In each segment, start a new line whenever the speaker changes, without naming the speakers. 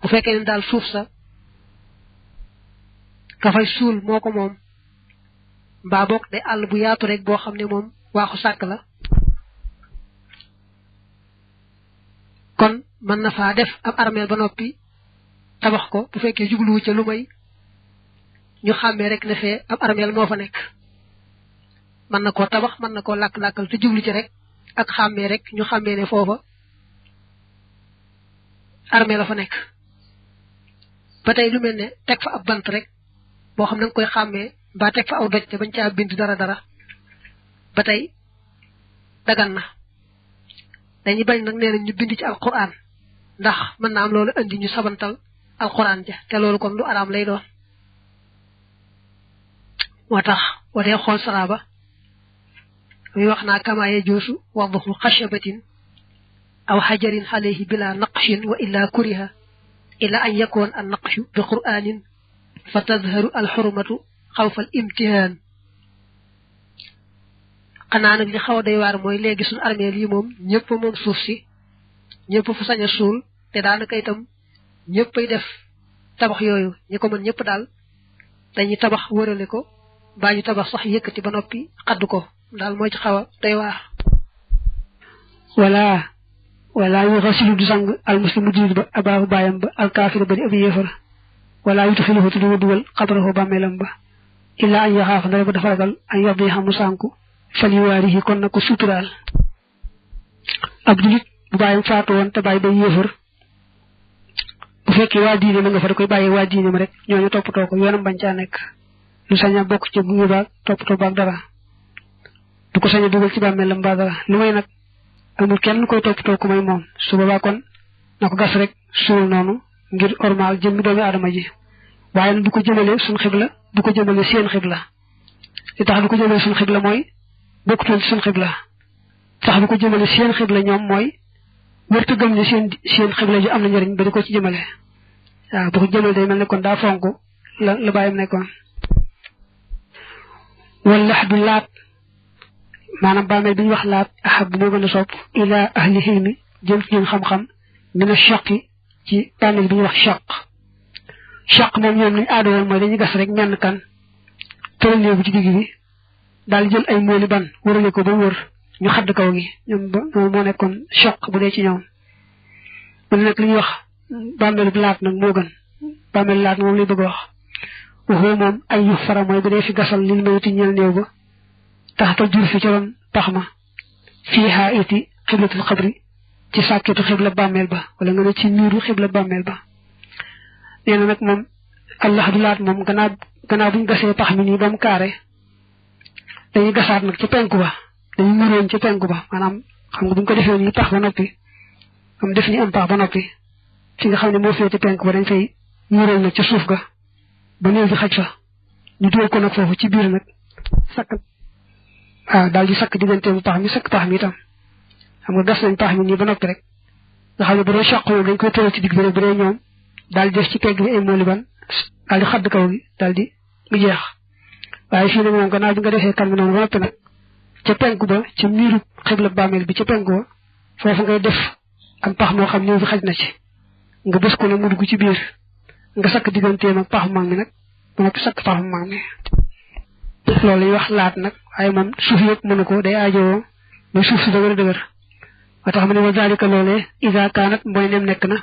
bu fekkee ne daal suuf sa ka fay suul moo ko moom mbaa boog day àll bu yaatu rek boo xam ne moom waaxu sàkk la kon mën na faa def ab armeel ba noppi tabax ko bu fekkee jubluwu ca lu may ñu xàmmee rek ne fee ab armeel moo fa nekk mën na koo tabax mën na koo làkk-làkkal te jublu ci rek ak xàmmee rek ñu xàmmee ne foofa armeel la fa nekk ba tey lu mel ne teg fa ab bant rek boo xam ne nga koy xàmmee mbaa teg fa aw doj te bañ caa bind dara ba tey dagan na dañuy bañ nag nee nañ ñu bind ci alquran ndax mën na am loolu andi ñu sabantal alquran ja te loolu kon lu araam lay doon moo tax wadee xool saraba muy wax naa kamaaye joosu wadahu xashabatin aw xajarin alayhi bila naqshin wa illa kuriha illa an yakun an naqshu bi qur'anin fa tadharu al hurmatu xawfa al imtihan xanaa nag li xaw a doy waar mooy léegi suñu armeel yi moom ñëpp moom suuf si ñëpp fu sañ a suul te daanaka itam ñëppay def tabax yooyu ñi ko mën ñëpp daal dañuy tabax wërale ko mbaa ñu tabax sax yëkkati ba noppi xadd ko daal mooy ci xaw a doy waar wala yu xasilu du sang almuslimu jullit ba abaahu baayam ba alkaafira ba di ab yéefar wala yutu xilifu te du dugal xabrahu bàmmeelam ba illa an yaxaaf ndare ba dafa ragal an yox di xamu sànku faliwaarihi kon na ko suturaal ab jullit bu bàyyam faatu woon te bàyyi day yéefar bu fekkee waa diine ma nga fa da koy bàyyee waa diine ma rek ñooñu toppatoo ko yoonam bañ caa nekk lu sañ a bokk ci gunge baag toppatoo baag dara du ko sañ a dugal ci bàmmeelam ba dara lu may nag amul kenn koy toppatoo ku may moom su boobaa kon na ko gas rek suul noonu ngir ormaal jëmmi doomi aadama ji waaye nag du ko jëmale suñ xibla du ko jëmale seen xibla li tax du ko jëmale suñ xibla mooy bokkutoon ci suñ xibla tax du ko jëmale seen xibla ñoom mooy wërta gëm ne seen xibla ji am na njëriñ ba di ko ci jëmale waaw bu ko jëmale day mel ne kon daa fonk la bàyyam nekkoon wallax du laat maanaam bàmmeel bi ñu wax laat ahab moo gën a sopp ila ahli xilmi jëm ci ñun xam-xam mina shaqi ci bàmmeel bi ñu wax shaq moom ñoom lañ aada woon mooy dañuy gas rek menn kan tëral néegu ci digg bi daal jël ay mooli ban wërale ko ba wër ñu xadd kaw gi ñoom moo nekkoon shaq bu dee ci ñoom mu ne nag li ñuy wax bàmmeel bi laat nag moo gën bàmmeel laat moom lay bëgg wax waxoo moom ay yu fara mooy bu dee fi gasal lil mayiti ñeel néew ba taxta jur fi ci ron pax ma fii xaa iti xiblatul xabri ci sàkketu xibla bàmmeel ba wala nga ne ci miiru xibla bàmmeel ba nee na nag moom allah du laat moom gannaaw buñ gasee pax mi nii ba mu kaare dañuy gasaat nag ci penku ba dañuy muroon ci penku ba maanaam xam nga buñ ko defee nii pax ba noppi am def ni am pax ba noppi fi nga xam ne moo féete penku ba dañ fay muroon nag ca suuf ga ba néew bi xaj fa ñu dugal ko nag foofu ci biir nag sakk daal di sakk diggante bu pax mi sakk pax mi itam xam nga gas nañ pax mi nii ba noppi rek nga xam ne bu dee soq moom dañ koy tëral ci digg bi rek bu dee ñoom daal di def ci pegg bi ay mooli ban daal di xadd kaw gi daal di mu jeex waaye fii nag moom gannaaw bi nga defee kan bi noonu ba noppi nag ca penku ba ca miiru xibla bàmmeel bi ca penku ba foofu ngay def am pax moo xam néew bi xaj na ci nga bës ko ne mu dugg ci biir nga sakk digganteem ak paxu mag mi nag ba noppi sakk paxu mag mi loolu lañuy wax laat nag waaye moom suuf yëpp mënu ko day aajowoo mooy suuf si dëgër dëgër ba tax ma ne wa zalika loolee isa kaanat mooy nem nekk na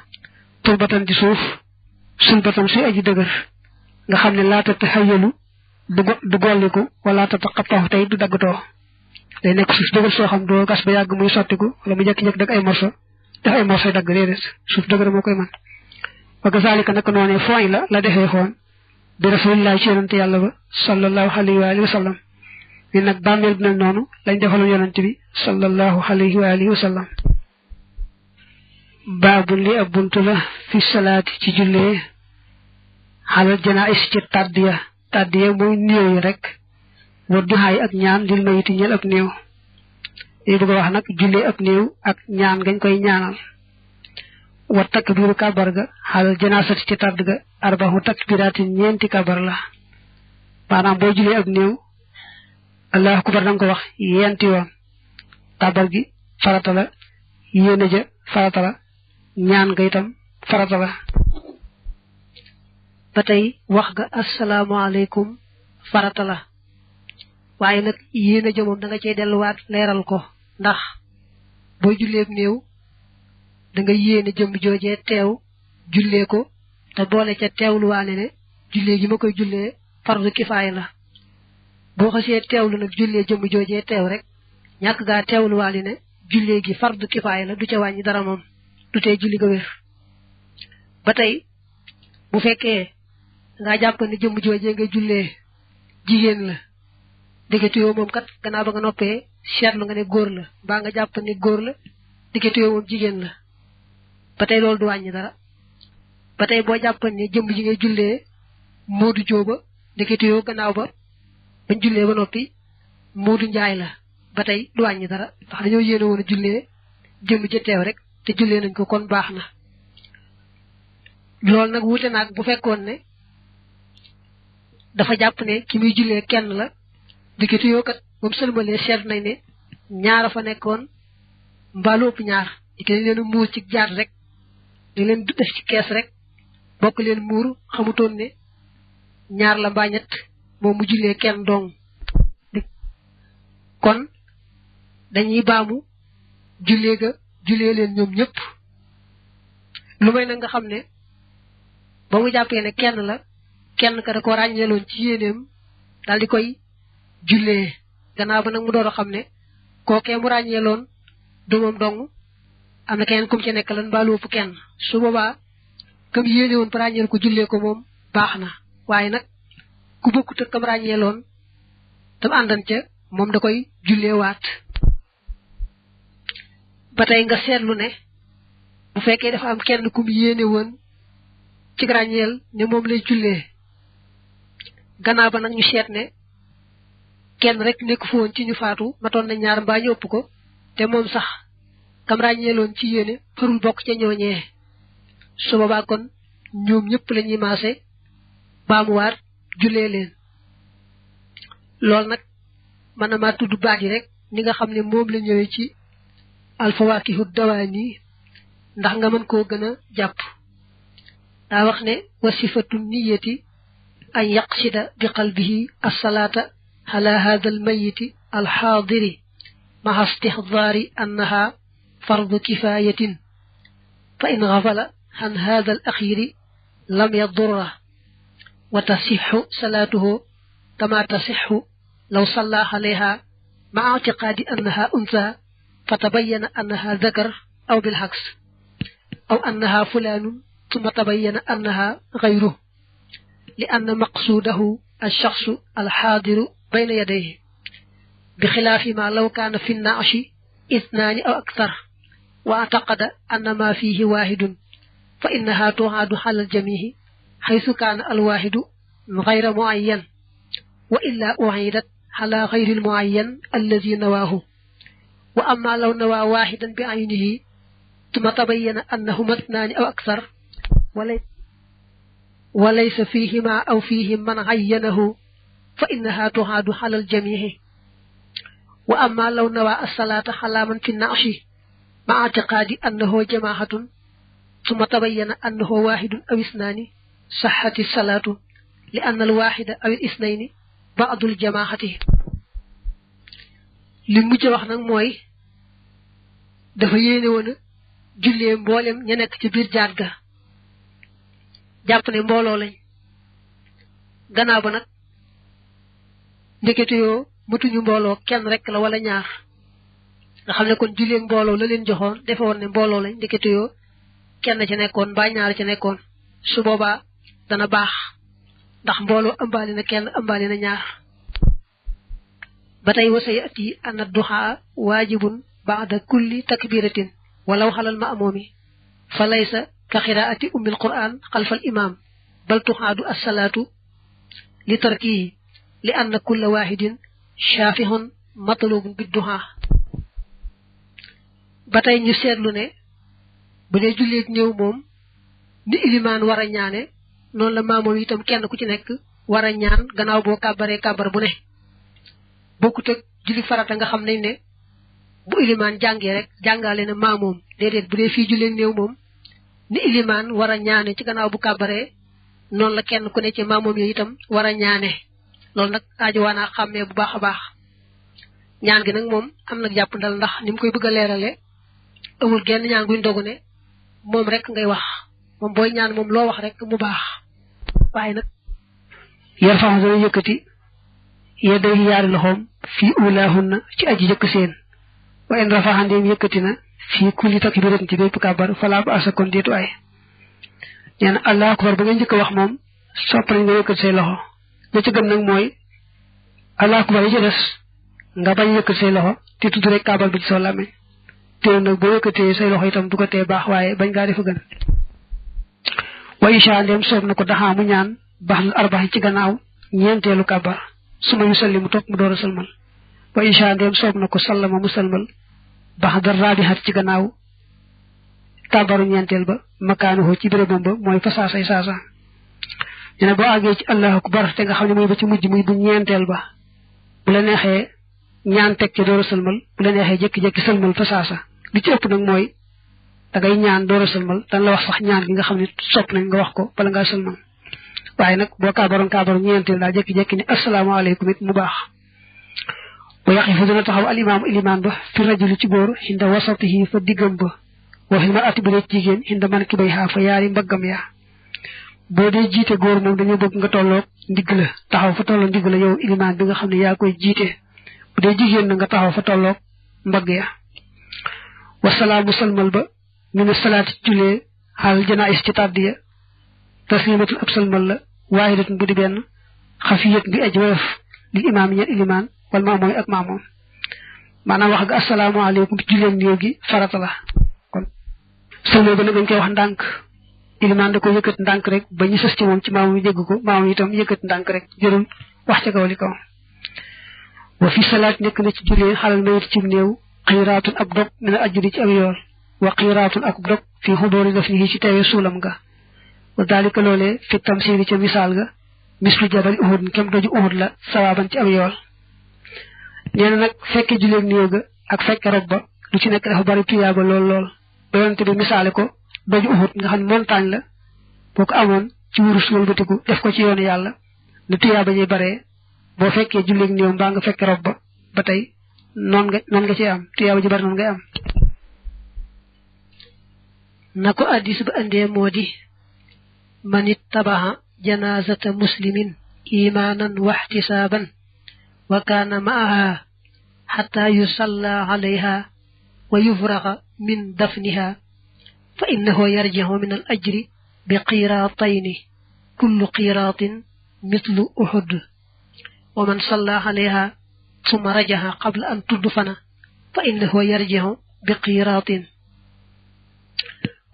turbatan di suuf sulbatan suy aji dëgër nga xam ne laata te xayalu du golliku wala ta xattaxu tey du daggatoo day nekk suuf dëgër soo xam doo gas ba yàgg muy sottiku wala mu jekki-jekki dag ay morso def ay morso dagg déedéet suuf dëgër moo koy man wa kazalika naka noonee fooy la defee xoon bi rasulillahi ci yonante yàlla ba sallallahu alayhi wa alihi wa sallam ni nag bàmmeel bi mel noonu lañ defaloon yonante bi sallallahu alayhi wa alihi wa sallam baabu li ab buntu la fi salaati ci jullee xalal janaais ci tàddiya mooy néew yi rek wa duxaay ak ñaan lil mayiti ñeel ab néew li bëgg a wax nag jullee ab néew ak ñaan ngañ koy ñaanal wa takbiru kabar ga xalal janaasati ci tàdd ga arbahu takbiraatin ñeenti kabar la maanaam boo jullee ab néew allahu akbar danga ko wax yenti yoon kabar gi farata la yéene ja farata la ñaan nga itam farata la
ba tey wax ga asalaamaaleykum farata la waaye nag yéene ja moom da nga cey delluwaat leeral ko ndax boo julleeb néew da nga yéene jëmm joojee teew jullee ko te boole ca teewluwaale ne jullee gi ma koy jullee fardu kifaaya la boo xasee teewlu nag jullee jëmm joojee teew rek ñàkk gaa teewluwaale ne jullee gi fardu kifaaya la du ca wàññi dara moom du tey julli ga wér ba tey bu fekkee nga jàpp ne jëmm joojee nga jullee jigéen la diggante moom kat gannaaw ba nga noppee seetlu nga ne góor la mbaa nga jàpp ne góor la diggante moom jigéen la ba tey loolu du wàññi dara ba tey boo jàpp ne jëmm ji ngay jullee Moodu Jóoba diggante gannaaw ba bañ jullee ba noppi Moodu Njaay la ba tey du wàññi dara ndax dañoo yéene woon a jullee jëmm ja teew rek te jullee nañ ko kon baax na loolu nag wuute naag bu fekkoon ne dafa jàpp ne ki muy jullee kenn la diggante yoo kat moom sëlmalee seet nañ ne ñaara fa nekkoon mbaalu ëpp ñaar di dañ leen muur ci jaar rek dañ leen def ci kees rek bokk leen muur xamutoon ne ñaar la mbaa ñett moom mu jullee kenn dong kon dañuy baamu jullee leen ñoom ñëpp lu may nag nga xam ne ba mu jàppee ne kenn la kenn ka da ko ràññeeloon ci yéeneem daal di koy jullee gannaaw ba nag mu door a xam ne kookee mu ràññeeloon du moom dong am na keneen kum ci nekk lan mbaalu ëpp kenn su boobaa kam yéene woon ba ràññeel ko jullee ko moom baax na waaye nag ku bokkut ak kam ràññeeloon tam àndan ca moom da koy jullee waat ba tey nga seetlu ne bu fekkee dafa am kenn kum yéene woon ci ràññeel ne moom lay jullee gannaaw ba nag ñu seet ne kenn rek nekk fu woon ci ñu faatu matoon na ñaar mbaa ñu ëpp ko te moom sax kam ràññeeloon ci yéene farul bokk ca ñooñee su boobaa kon ñoom ñëpp la ñuy maase baamuwaat jullee leen loolu nag mën na maa tudd baat yi rek ni nga xam ne moom la ñëwee ci alfawaakihu dawaani ndax nga mën koo gën a jàpp daa wax ne wasifatu niyati an yaqsida bi qalbihi as-salaata ala hada al-mayiti al-haadiri ma'a istihdaari annaha fardu kifayatin fa in ghafala an hada al-akhiri lam yadurra wa tasihhu salaatuhu kama tasihhu law salla alayha ma'a i'tiqaadi annaha untha فتبين أنها ذكر أو بالعكس أو أنها فلان ثم تبين أنها غيره لأن مقصوده الشخص الحاضر بين يديه بخلاف ما لو كان في النعش اثنان أو أكثر واعتقد أن ما فيه واحد فإنها تعاد على الجميع حيث كان الواحد غير معين وإلا أعيدت على غير المعين الذي نواه وأما لو نوى واحدا بعينه ثم تبين أنهما اثنان أو أكثر وليس فيهما أو فيهم من عينه فإنها تعاد على الجميع وأما لو نوى الصلاة على من في النعش مع اعتقاد أنه جماعة ثم تبين أنه واحد أو اثنان صحت الصلاة لأن الواحد أو الاثنين بعض الجماعة li mujj wax nag mooy dafa yéene woon a jullee mboolem ña nekk ci biir jaat ga jàpp ne mbooloo lañ gannaaw ba nag ndekete yoo mutuñu mbooloo kenn rek la wala ñaar nga xam ne kon jullee mbooloo la leen joxoon defe woon ne mbooloo lañ ndekete yoo kenn ci nekkoon mbaa ñaar ci nekkoon su boobaa dana baax ndax mbooloo ëmbaale na kenn ëmbaale na ñaar batay wasayati an ad-duha wajibun ba'da kulli takbiratin walaw halal ma'mumi falaysa ka qira'ati ummil qur'an khalfa al-imam bal tuhadu as-salatu li tarkihi li anna kulla wahidin shafihun matlubun bid-duha batay ñu sétlu ne bu dé julli ak ñew mom ni iliman wara ñaané non la mamom itam kenn ku ci nek wara ñaan gannaaw bo kabaré kabar bu ne bokkut ak julli farata nga xam nañ ne bu ilimaan jàngee rek jàngale na maamoom déedéet bu dee fii jullee néew moom ni ilimaan war a ñaane ci gannaaw bu kàbbaree noonu la kenn ku ne ci maamoom yi itam war a ñaane loolu nag aajo waanaa xàmmee bu baax a baax ñaan gi nag moom am nag jàpp ndal ndax ni mu koy bëgg a leerale amul genn ñaan guñ dogu ne moom rek ngay wax moom booy ñaan moom loo wax rek mu baax waaye nag
yar faxam dana yëkkati yedday yaari loxoom fii ulaahunna ci aji jëkk seen wa in rafaxandeem yëkkati na fii kulli takbiratin ci bépp kàbbar falaa ba asa kon déetu ay nee na allahu akbar ba nga njëkk a wax moom sopp nañ nga yëkkati say loxo la ca gën nag mooy allahu akbar yi ci des nga bañ yëkkati say loxo te tudd rek kàbbar bi ci soo làmmiñ teew nag boo yëkkatee say loxo itam du ko tee baax waaye bañ ngaa defa gën wa isha ndem soob na ko daxaa mu ñaan baax na arbax ci gannaaw ñeenteelu kàbbar su ma yu salli mu toog mu door a salmal wa isha ndem soob na ko sallama mu salmal baax da raabixat ci gannaaw kàbbaru ñeenteel ba makaanuhu ci bérébam ba mooy fa saasay saasa ñu ne boo àggee ci allahu akbar te nga xam ne muy ba ci mujj muy bu ñeenteel ba bu la neexee ñaan teg ci door a salmal bu la neexee jékki-jékki salmal fa saasa li ci ëpp nag mooy da ngay ñaan door a salmal dan la wax sax ñaan gi nga xam ne sopp nañ nga wax ko bala ngaa salmal waaye nag boo kàbbaru ñeenteel daa jékki-jékki ni asalaamaaleykum it mu baax ba yaqifu dina taxaw alimaamu ilimaan ba fi rajuli ci góor xinda wasatihi fa diggam ba wa fil mar'ati bu dee jigéen xinda man ki bay xaa fa yaari mbaggam ya boo dee jiite góor moom dañoo bëgg nga tolloog ndigg la taxaw fa tolloo ndigg la yow ilimaan bi nga xam ne yaa koy jiite bu dee jigéen na nga taxaw fa tolloog mbagg ya wasalaamu salmal ba ñu ne salaati julee xaal janaais ci tàddiya taslimatul ab salmal la waahidatun bu di benn xafiyat bi aj woyof lil imaam ñeen ilimaan wal maamoom ak maamoom maanaam wax nga asalaamaaleykum ci julleen néew gi farata la kon salmal ba nag dañ koy wax ndànk ilimaan da ko yëkkat ndànk rek ba ñu sës ci moom ci maamoom yi dégg ko maamoom itam yëkkat ndànk rek jërul wax ca kaw li kaw wa fi salaat nekk na ci jullee xalal mayit ci néew xiiraatun ab dog mina ajjudi ci ab yool wa xiiraatun ak dog fi xudóori daf ni ci teewee suulam nga wa daalika loolee fi tamsiiri ca misaal ga mislu jabali uhud kem doju uhud la sawaaban ci ab yool nee na nag fekke julleeg néew ga ak fekke rob ba lu ci nekk dafa bari tuyaaba lool lool ba yonente bi misaale ko doju uhud nga xam ne montagne la boo ko amoon ci wurus wëlbatiku def ko ci yoonu yàlla lu tuyaaba ñuy baree boo fekkee julleeg néew mbaa nga fekke rob ba tey noon nga ci am tuyaaba ji bari noonu ngay am na ko addis ba andee moo di man ittabaha janazata muslimin imaanan wa ihtisaaban wa kaana ma'aha hatta yusalla alayha wa yufraxa min dafniha fa innahu yarji'u min al ajri bi qiraatayni kullu qiraatin mithlu uhud wa man salla alayha summa rajaha qabla an tudfana fa innahu yarji'u bi qiraatin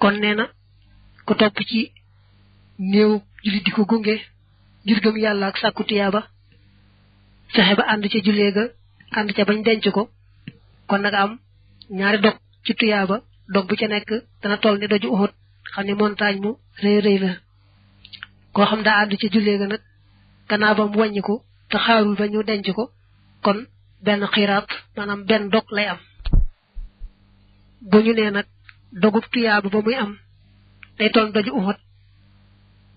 kon nee na ku topp ci néew julli di ko gunge ngir gëm yàlla ak sàkku tiyaaba fexe ba ànd ca jullee ga ànd ca bañ denc ko kon nag am ñaari dog ci tuyaaba dog bu ca nekk dana toll ni doju Uhud xam ne montagne mu rëy rëy la koo xam daa ànd ca jullee ga nag gannaaw ba mu wàññi ko te xaarul ba ñu denc ko kon benn xiraat maanaam benn dog lay am bu ñu nee nag dogub tuyaaba ba muy am day toll doju Uhud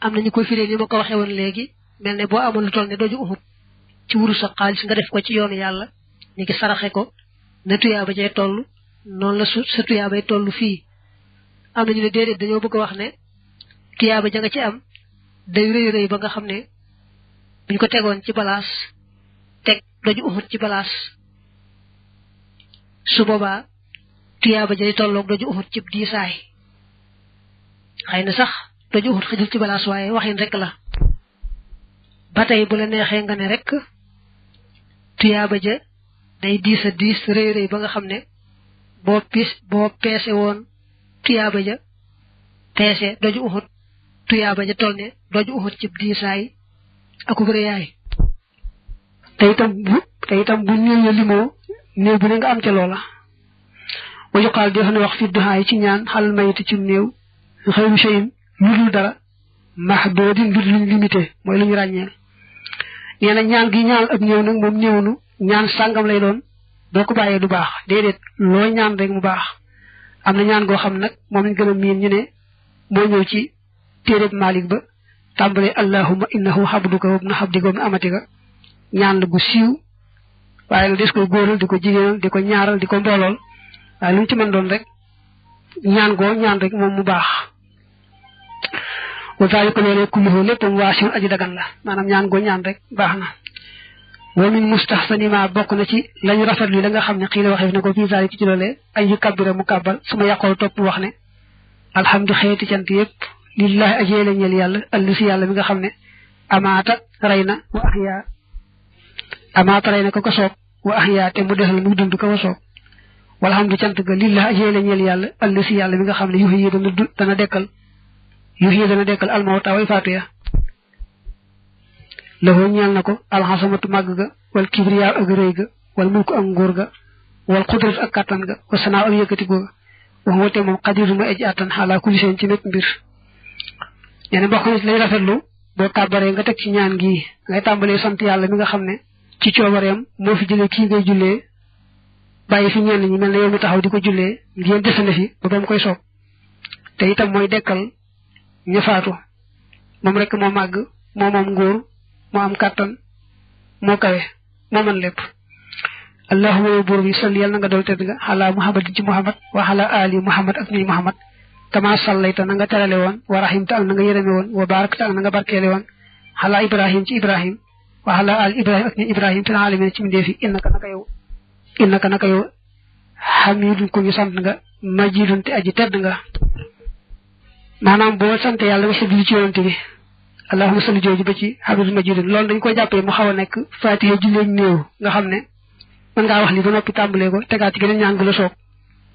am nañu koy firee ni ma ko waxee woon léegi mel ne boo amoon lu toll ne doju Uhud ci wuru sa xaalis nga def ko ci yoonu yàlla ni ki saraxe ko ne tuyaaba jay toll noonu la sa tuyaabay toll fii am nañu ne déedéet dañoo bëgg a wax ne tuyaaba ja nga ci am day rëy rëy ba nga xam ne buñ ko tegoon ci balaas teg doju Uhud ci balaas su boobaa tuyaaba jay tolloog doju Uhud ci diisaay xëy na sax doju Uhud xëjul ci balaas waaye waxin rek la ba tey bu la neexee nga ne rek tuyaaba ja day diis a diis rëy rëy ba nga xam ne boo peese woon tuyaaba ja peese doju Uhud tuyaaba ja toll ne doju Uhud ci diisaay akub rëyaay te itam bu néew ya limoo néew bu ne nga am ca loola wa yuqaal di xam ne wax fi duhaay ci ñaan xalal mayiti ci néew xëyru cheyin lu dul dara mahdoodin lu luñ limité mooy lu ñu ràññeel nee na ñaan gi ñaan ab néew nag moom néewnu ñaan sàngam lay doon doo ko bàyyee du baax déedéet loo ñaan rek mu baax am na ñaan goo xam nag moom lañ gën a miin ñu ne moo ñëw ci téereb Maalik ba tàmbale allahumma innahu habduka wa ibnu habdika wa ibnu amatika ñaan la gu siiw waaye la des koy góoral di ko jigéenal di ko ñaaral di ko mboolool waaye lu mu ci mën doon rek ñaan goo ñaan rek moom mu baax wa zalika loolee kulluhu léppam waasiun aji dagan la maanaam ñaan goo ñaan rek baax na wa min mustahsani ma bokk na ci lañu rafetlu la nga xam ne xii la waxee ne ko fii zalika ci loolee ay yu kabbira mu kàbbal suma yàqoo topp wax ne alhamdu xeeti cant yëpp lillahi ajee la ñeel yàlla alli si yàlla mi nga xam ne amaata rey na wa ahyaa amaata rey na ko soob wa ahyaa te mu desal muy dund ko soob walhamdu cant ga lillahi ajee la ñeel yàlla alli si yàlla mi nga xam ne yuhyi dana dekkal almawta way faatu ya lahu ñeel na ko alxasamatu màgg ga wal kibriya ak rëy ga wal mulku ak nguur ga wal xudrat ak kàttan ga wa sanaa ak yëkkati googa wax woote moom xadiru ma aji attan xaalaa kulli seen ci mépp mbir ñene bokk na ci lay rafetlu boo kàbbaree nga teg ci ñaan gi ngay tàmbalee sant yàlla mi nga xam ne ci coobareem moo fi jëlee kii ngay jullee bàyyi fi ñenn ñi mel ne yow mi taxaw di ko jullee ngeen desandi fi ba mu koy soob te itam mooy dekkal ña faatu moom rek moo màgg moo moom nguur moo am kàttan moo kawe moo mën lépp allahumma yow buur bi salli yàlla na nga dool tedd nga xalaa muhammad ci muhammad wa xalaa ali muhammad ak ñuy muhammad kama sallayta na nga terale woon wa rahimta ak na nga yërëme woon wa barakta ak na nga barkeele woon xalaa ibrahim ci ibrahim wa xalaa ali ibrahim ak ñuy ibrahim fil alamin ci mbindeefi innaka naka yow xamidun ku ñu sant nga majidun te aji tedd nga maanaam boo sant yàlla nga xibli ci yonante bi allahumma salli jooju ba ci hamidun majidun loolu dañ koy jàppee mu xaw a nekk fatiha julleeg néew nga xam ne mën ngaa wax li ba noppi tàmbalee ko tegaat ci geneen ñaan gu la soob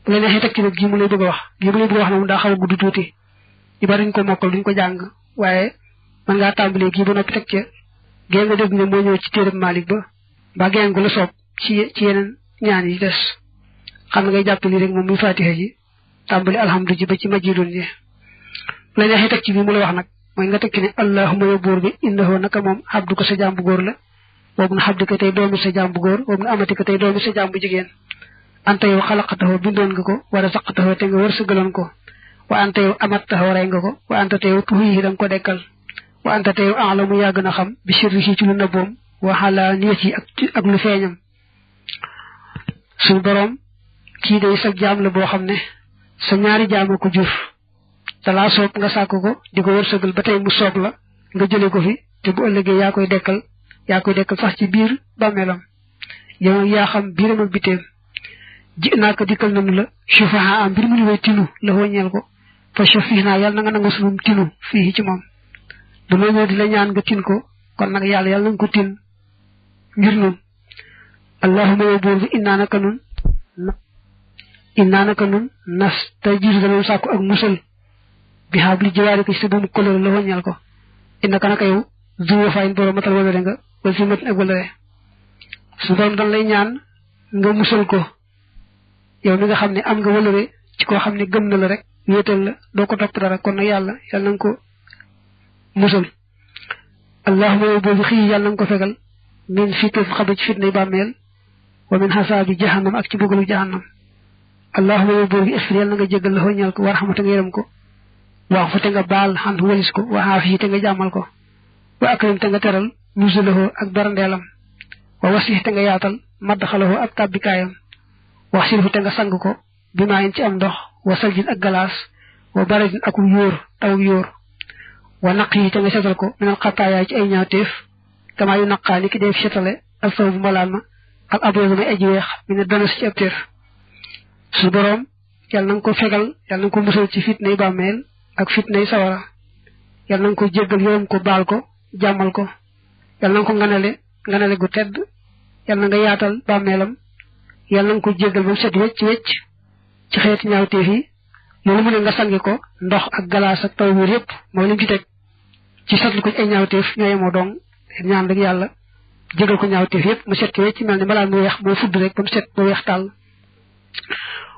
bu la neexee teg ci nag gii mu lay bëgg a wax gii mu lay bëgg a wax na mu daa xaw a gudd tuuti ñu bari duñ ko mokkal duñ ko jàng waaye mën ngaa tàmbalee gii ba noppi teg ca gée nga dégg ne moo ñëw ci téereb Malik ba mbaa geneen gu la soob ci yeneen ñaan yi des xam na ngay jàpp lii rek moom muy fatiha ji tàmbali alhamdu ji ba ci majidun ji bu la neexee teg ci bii mu la wax nag mooy nga teg ci ne allahumma yow buur bi innahu naka moom abdu ko sa jaam bu góor la boobu na xabdi ko tey doomi sa jaam bu góor boobu na amati ko tey doomi sa jaam bu jigéen anta yow xalaqataxoo bindoon nga ko wala saqataxoo te nga wërsëgaloon ko wa anta yow amattaxoo rey nga ko wa anta te yow tuxuyi da nga ko dekkal wa anta te yow alamu yaa gën a xam bi sirri ci lu nëbboom wa xalaa niyat yi ak lu feeñam suñu boroom kii day sa jaam la boo xam ne sa ñaari jaama ko jur te laa soob nga sàkk ko di ko wërsëgal ba tey mu soob la nga jële ko fi te bu ëllëgee yaa koy dekkal sax ci biir bàmmeelam yow yaa xam biiram ak biteem ji naa ko dikkal nanu la sufaha am mbir mu ñu way tinu la wëññeel ko fa sufi naa yàlla na nga nangu sunum tinu fii ci moom bu noo ñëw di la ñaan nga tin ko kon nag yàlla na nga ko tin ngir nun allahumma yow buur bi innaa naka nun nas te jiitu danoon sàkku ak musal bi xaab li jiwaari ko ci sa buumu kolore la wëññeel ko innaka naka yow zuwa fayin borom matal walare nga wal fi mat ak walare su doon dan lay ñaan nga musal ko yow mi nga xam ne am nga walare ci koo xam ne gëm na la rek wéetal la doo ko topp dara kon nag yàlla na nga ko musal allahumma yow boobu xii yàlla na nga ko fegal min fitna xaba ci fitnay bàmmeel wa min xasaabi jahannam ak ci bëggalu jahannam allahumma yow boobu isfir yàlla na nga jégal la xooñal ko warxamata nga yërëm ko wax fa te nga baal xan walis ko wa xaafi te nga jàmmal ko wa akrim te nga teral nuzulahu ak barandeelam wa wasih te nga yaatal madxalahu ak tàbbikaayam wax silfu te nga sang ko bi maayin ci am ndox wa saljin ak galaas wa baradin ak yóor taw yóor wa naq yi te nga setal ko minal xataayaay ci ay ñaawteef kamaa yu naqaa ni ki dee setale ak saw bu mbalaan ma ak aboobu may aji weex mi ne danas ci ab téer su boroom yàlla na nga ko fegal yàlla na nga ko musal ci fitnay bàmmeel ak fitnay sawara yàlla na nga ko jéggal yërëm ko baal ko jàmmal ko yàlla na nga ko nganale gu tedd yàlla na nga yaatal bàmmeelam yàlla na nga ko jéggal ba mu set wecc wecc ci xeeti ñaawteef yi loolu mu ne nga sangi ko ndox ak galaas ak taw biir yépp mooy lim ci teg ci satlu ko ci ay ñaawteef ñoo yemoo dong ñaan rek yàlla jégal ko ñaawteef yépp mu set ci wecc mel ni mbalaan mu weex mooy fudd rek ba mu set ba weex tàll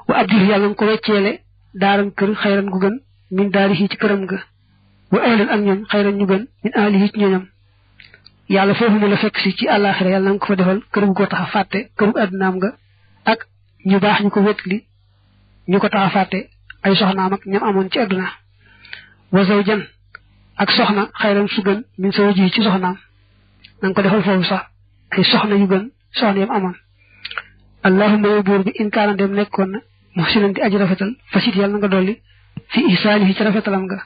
wa abdil yàlla nga ko wecceele daaran kër xayran gu gën min daarihi ci këram ga wa ahlan ak ñoom xayran ñu gën min ahlihi ci ñoñam yàlla foofu mu la fekk si ci àllaaxira yàlla nga ko fa defal kër gu ko tax a fàtte këru àddunaam nga ak ñu baax ñu ko wétli ñu ko tax a fàtte ay soxnaam ak ñam amoon ci àdduna wa zawjan ak soxna xayran su gën min sa wajhi ci soxnaam nang ko defal foofu sax ay soxna yu gën soxna yam amoon allahumma yow buur bi in kaana dem nekkoon na muhsinan di aji rafetal fasit yàlla nga dolli fi ihsaanihi ci rafetalam nga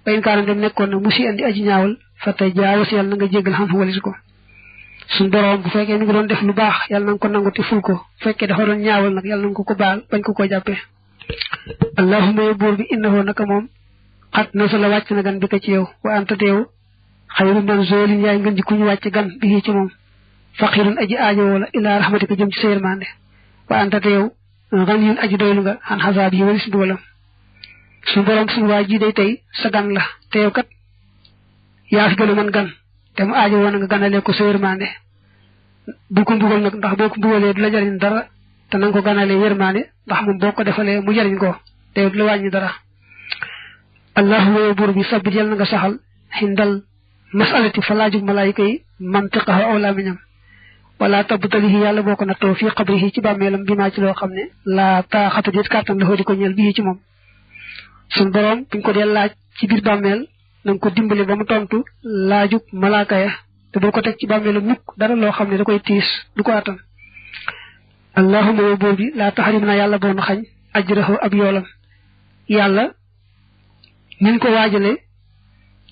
wa in kaana dem nekkoon na musian di aji ñaawal fa tajaawaz yàlla nga jéggal xam walis ko suñ borom bu fekkee mi ngi doon def lu baax yàlla na nga ko nangu te ful ko bu fekkee dafa doon ñaawal nag yàlla na nga ko baal bañ ko jàppee allahumma yow buur bi innahu naka moom xat nasala wàcc na gan bi ko ci yow wa anta teew xayru manzolin yaay ngën ji ku ñu wàcc gan bi ci moom faqirun aji aajo wala ila rahmatika jëm ci sa yërmande wa anta teew ganiyun aji doylu nga xan xasaab yi walis mbugalam suñu borom suñu waa ji day tey sa gan la te yow kat yaa fi gën a mën gan te mu aajo woon nga ganalee ko sa yërmande bu ko mbugal nag ndax boo ko mbugalee du la jariñ dara te nanga ko ganalee yërmande ndax moom boo ko defalee mu jariñ ko te yow du la wàññi dara allahumma yow buur bi sabbit yàlla na nga saxal xindal masalati fa laajug malaayika yi mantiqahu aw lamiñam wala tabtalihi yàlla boo ko nattoo fii qabrihi ci bàmmeelam bi maa ci loo xam ne laa taaxata déet kàttan la di ko ñeel bii ci moom suñ boroom buñ ko dee laaj ci biir bàmmeel na nga ko dimbale ba mu tontu laajug malaaka ya te bul ko teg ci bàmmeelam mukk dara loo xam ne da koy tiis du ko attan allahumma yow buur bi laa taxarim na yàlla boo na xañ ajrahu ab yoolam yàlla ñu ko waajale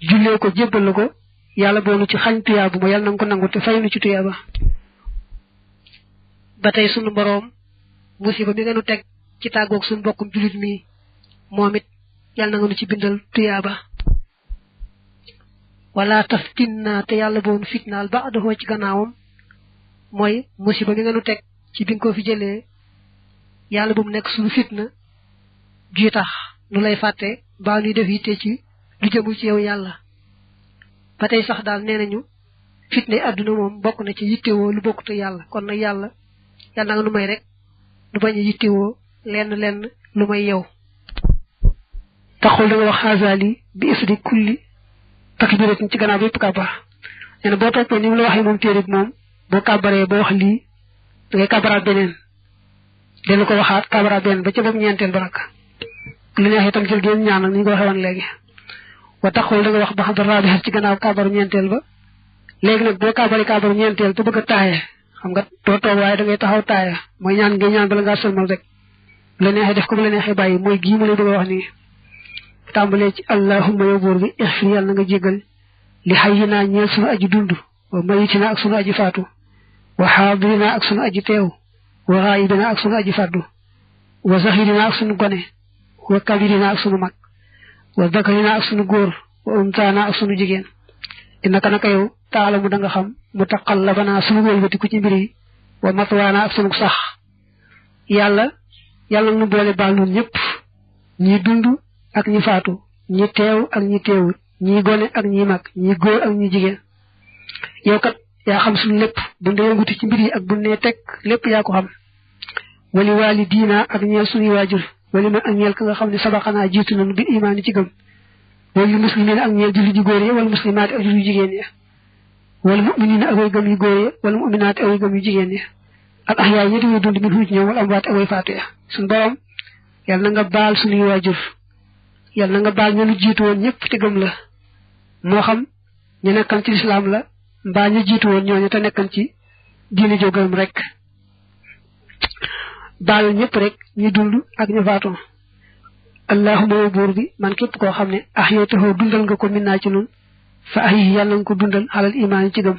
jullee ko jébbal la ko yàlla boonu ci xañ tuyaabu ma yàlla na nga ko nangu te fay nu ci tuyaaba ba tey sunu boroom musiba mi nga nu teg ci tàggoog suñu bokkum julit mi moom it yàlla na nga nu ci bindal tuyaaba wala taftinna te yàlla boonu fitnaal ba adoo ci gannaawam mooy musiba mi nga nu teg ci bi nga ko fi jëlee yàlla bu mu nekk suñu fitna ji tax nu lay fàtte baa nuy def yitte ci lu jëmul ci yow yàlla ba tey sax daal nee nañu fitne àdduna moom bokk na ci yittewoo lu bokkute yàlla kon nag yàlla na nga nu may rek nu bañ a yittewoo lenn lu may yow taxul da nga wax xaasali bi isdi kulli takbiratin ci gannaaw yëpp kàbbar nee na boo toppee ni mu la waxee moom téere bi moom boo kàbbaree boo wax lii da ngay kàbbaraat beneen dellu ko waxaat kàbbaraat beneen ba ca boobu ñeenteel ba nag li neexee tam jël génn ñaan nag ni ñu ko waxee woon léegi wa taxul da nga wax ba xam dara bi ci gannaaw kàbbaru ñeenteel ba léegi nag boo kàbbaru ñeenteel te bëgg a taaye xam nga doo toog waaye da ngay taxaw taaye mooy ñaan ngay ñaan bala ngaa sëlmal rek bu la neexee def ko bu la neexee bàyyi mooy gii mu lay bëgg a wax nii tàmbalee ci allahumma yow buur bi ixfir yàlla na nga jéggal li xayyinaa ñeel sunu aji dund wa mayitinaa ak sunu aji faatu wa xaadirinaa ak sunu aji teew wa xaayibinaa ak sunu aji faddu wa zahirinaa ak sunu gone wa kabirinaa ak sunu mag wa dakarina ak sunu góor wa untaana ak sunu jigéen innaka naka yow taalamu da nga xam mutaqallabana sunu wëlbatiku ci mbir yi wa matwaana ak sunu sax yàlla nu boole baal nun ñëpp ñi dund ak ñi faatu ñi teew ak ñi teewut ñi gone ak ñi mag ñi góor ak ñi jigéen yow kat yaa xam sunu lépp bu ndee yënguti ci mbir yi ak bu nee teg lépp yaa ko xam wali waali diina ak ñeel sunuy waajur wali man ak ñeel ka nga xam ne sabaxanaa jiitu nañu bi imaani ci gëm wala muslimin ak ñeel julli ji góor yi wala muslimaati ak julli jigéen yi wala mu'minina ak way gëm yu góor yi wala mu'minaati ak way gëm yu jigéen yi ak ahyaay ñi di dund min xuuj ñoom wala amwaati ak way faatu ya suñu borom yàlla na nga baal suñuy waajur yàlla na nga baal ña nu jiitu woon ñëpp te gëm la moo xam ñu nekkan ci lislaam la mbaa ñu jiitu woon ñooñu te nekkan ci diine joo gëm rek baal ñëpp rek ñu dund ak ñu faatu allahumma yow buur bi man képp koo xam ne ahyaytahu dundal nga ko minnaa ci nun fa ahyihi yàlla nga ko dundal alal imaan ci gëm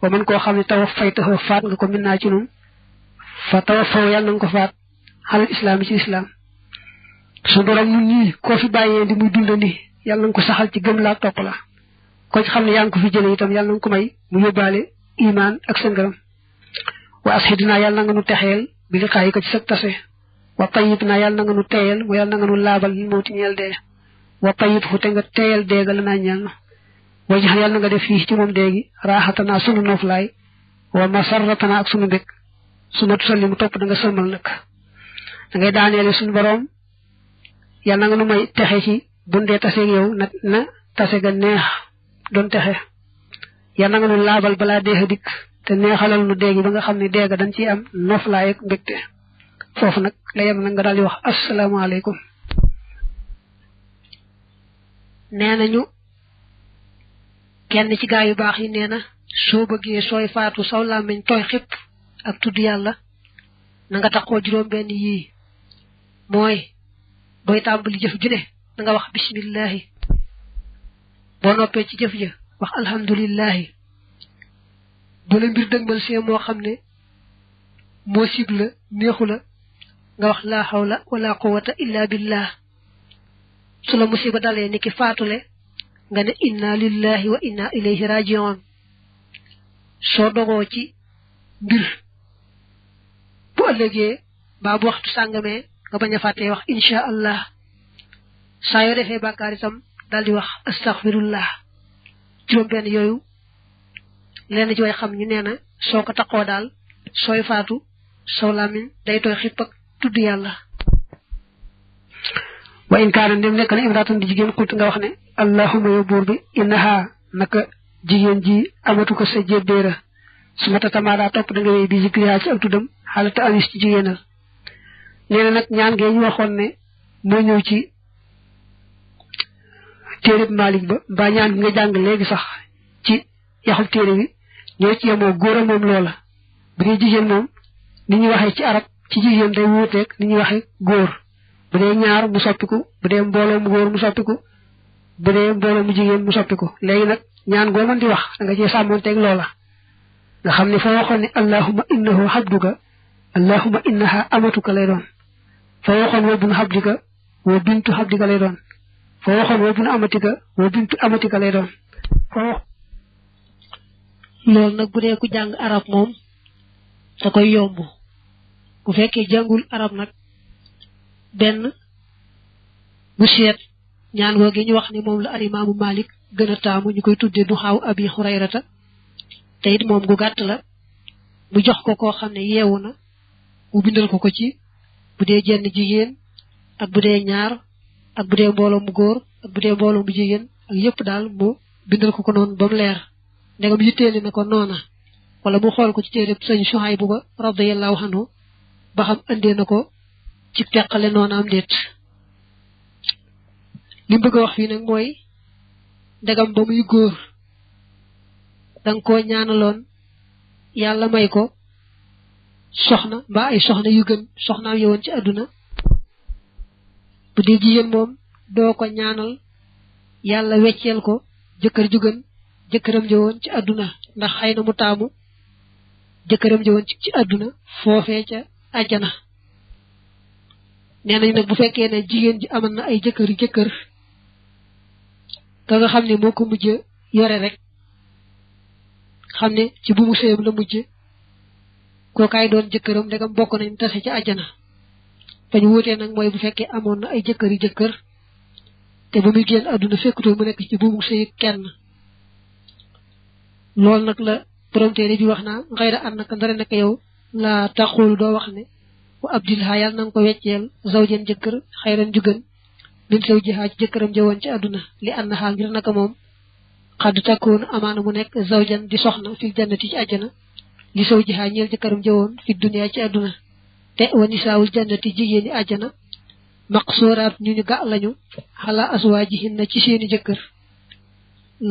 wa man koo xam ne tawaffaytahu faat nga ko minnaa ci nun fa tawaffaw yàlla nga ko faat alal islaam ci islaam su borom ñun ñii koo fi bàyyee di muy dundandi yàlla nga ko saxal ci gëm laa topp la ko ci xam ne yaa ngi ko fi jële itam yàlla nga ko may mu yóbbaale imaan ak sa ngërëm wa ashidnaa yàlla nga nu texeel bi li xaayi ko ci sa tase wa tayyib naa yàlla na nga nu teeyal mu yàlla na nga nu laabal li mawti ñeel dee wa tayyib fu te nga teeyal deega la naa ñeel na way jax yàlla na nga def fii ci moom déegi raaxatanaa sunu nooflaay wa masarratanaa ak sunu mbég su ma tusalli mu topp da nga sëlmal nag da ngay daaneele suñu boroom yàlla na nga nu may texe ci bundee taseeg yow na tase ga neex doon texe yàlla na nga nu laabal balaa deexa dikk te neexalal nu déegi ba nga xam ne deega dañ ciy am nooflaay ak mbégte foofu nag la yem nag nga daal di wax asalaamaaleykum nee nañu
kenn ci gaay yu baax yi neena soo bëggee sooy faatu saw làmmiñ tooy xip ak tudd yàlla na nga taxoo juróom benn yii mooy booy tàmbali jëf ju ne na nga wax bismillahi boo noppee ci jëf ja wax alhamdulillahi bu la mbir dëgmal see moo xam ne moo sib la neexu la nga wax laa hawla wala quwwata illa billah su la musiba dalee ni ki faatule nga ne inna lillahi wa inna ilayhi raji'un soo dogoo ci mbir bu ëllëgee baa bu waxtu sàngamee nga bañ a fàttee wax insha allah saa yoo defee bàkkaar itam daal di wax astaghfirullah juróom benn yooyu leen ci way xam ñu nee na soo ko taqoo daal sooy faatu saw làmmiñ day tooy xipp ak tudd yàlla
wa in kaana ndem nekk na imraatun di jigéen xult nga wax ne allahumma yow buur bi innaha naka jigéen ji amatu ko sa jébbéera su ma tatamaada topp da nga wéy bi zikriha ci ak tuddam xaalata anis ci jigéenal nee na nag ñaan ngee ñu waxoon ne moo ñëw ci téereb Maalik ba mbaa ñaan gi nga jàng léegi sax ci yaxul téere bi ñoo ci yemoo góor a moom loola bu dee jigéen moom ni ñuy waxee ci arab ci jigéen day wuuteeg ni ñuy waxee góor bu dee ñaar mu soppiku bu dee mbooloo mu góor mu soppiku bu dee mbooloo mu jigéen mu soppiku léegi nag ñaan goo mën di wax da nga cee sàmmonteeg loola nga xam ne fa waxoon ne allahumma innahu habduka allahumma innaha amatuka lay doon fa waxoon wa bun habdika wa bintu habdika lay doon fa waxoon wa bun amatika wa bintu amatika lay doon
loolu nag bu dee ku jàng arab moom da koy yomb bu fekkee jàngul arab nag benn bu seet ñaan googu ñu wax ni moom la alimaamu Malik gën a taamu ñu koy tuddee du xaaw abi Hurayrata te it moom gu gàtt la mu jox ko koo xam ne yeewu na mu bindal ko ko ci bu dee jenn jigéen ak bu dee ñaar ak bu dee mbooloo mu góor ak bu dee mbooloo mu jigéen ak yépp daal mu bindal ko ko noonu ba mu leer ndegam yitteeli na ko noona wala mu xool ko ci téere sëñ Suhaybu ba radiyallahu anhu ba xam andee na ko ci teqale noona am déet li mu bëgg a wax fii nag mooy ndegam ba muy góor danga koo ñaanaloon yàlla may ko soxna mbaa ay soxna yu gën soxnaam yowoon ci àdduna bu dee jigéen moom doo ko ñaanal yàlla wecceel ko jëkkër ju gën jëkkëram jëwoon ci àdduna ndax xëy na mu taamu jëkkëram jëwoon ci àdduna foofee ca àjjana nee nañ nag bu fekkee ne jigéen ji amal na ay jëkkër ka nga xam ne moo ko mujj yore rek xam ne ci bu mu sëyam la mujj kookaay doon jëkkëram ndegam bokk nañ tase ci àjjana fañ wuutee nag mooy bu fekkee amoon na ay jëkkër te ba muy génn àdduna fekkutoon mu nekk ci bu mu sëy kenn loolu nag la borom téere bi wax naa xayra an naka ndara nekk yow la taxul doo wax ne wa abdilha yàlla na nga ko wecceel zawjen jëkkër xayran ju gën min saw jihaa ci jëkkëram jëwoon ci àdduna li ànd xaal ngir naka moom xadd takkoon amaana mu nekk zawjan di soxna fi jannati ci àjjana li saw jihaa ñeel jëkkëram jëwoon fi duniyaa ci àdduna te wa nisaawul jannati jigéen ñi àjjana maqsooraat ñu ñu ga lañu xalaa aswaajihin na ci seeni jëkkër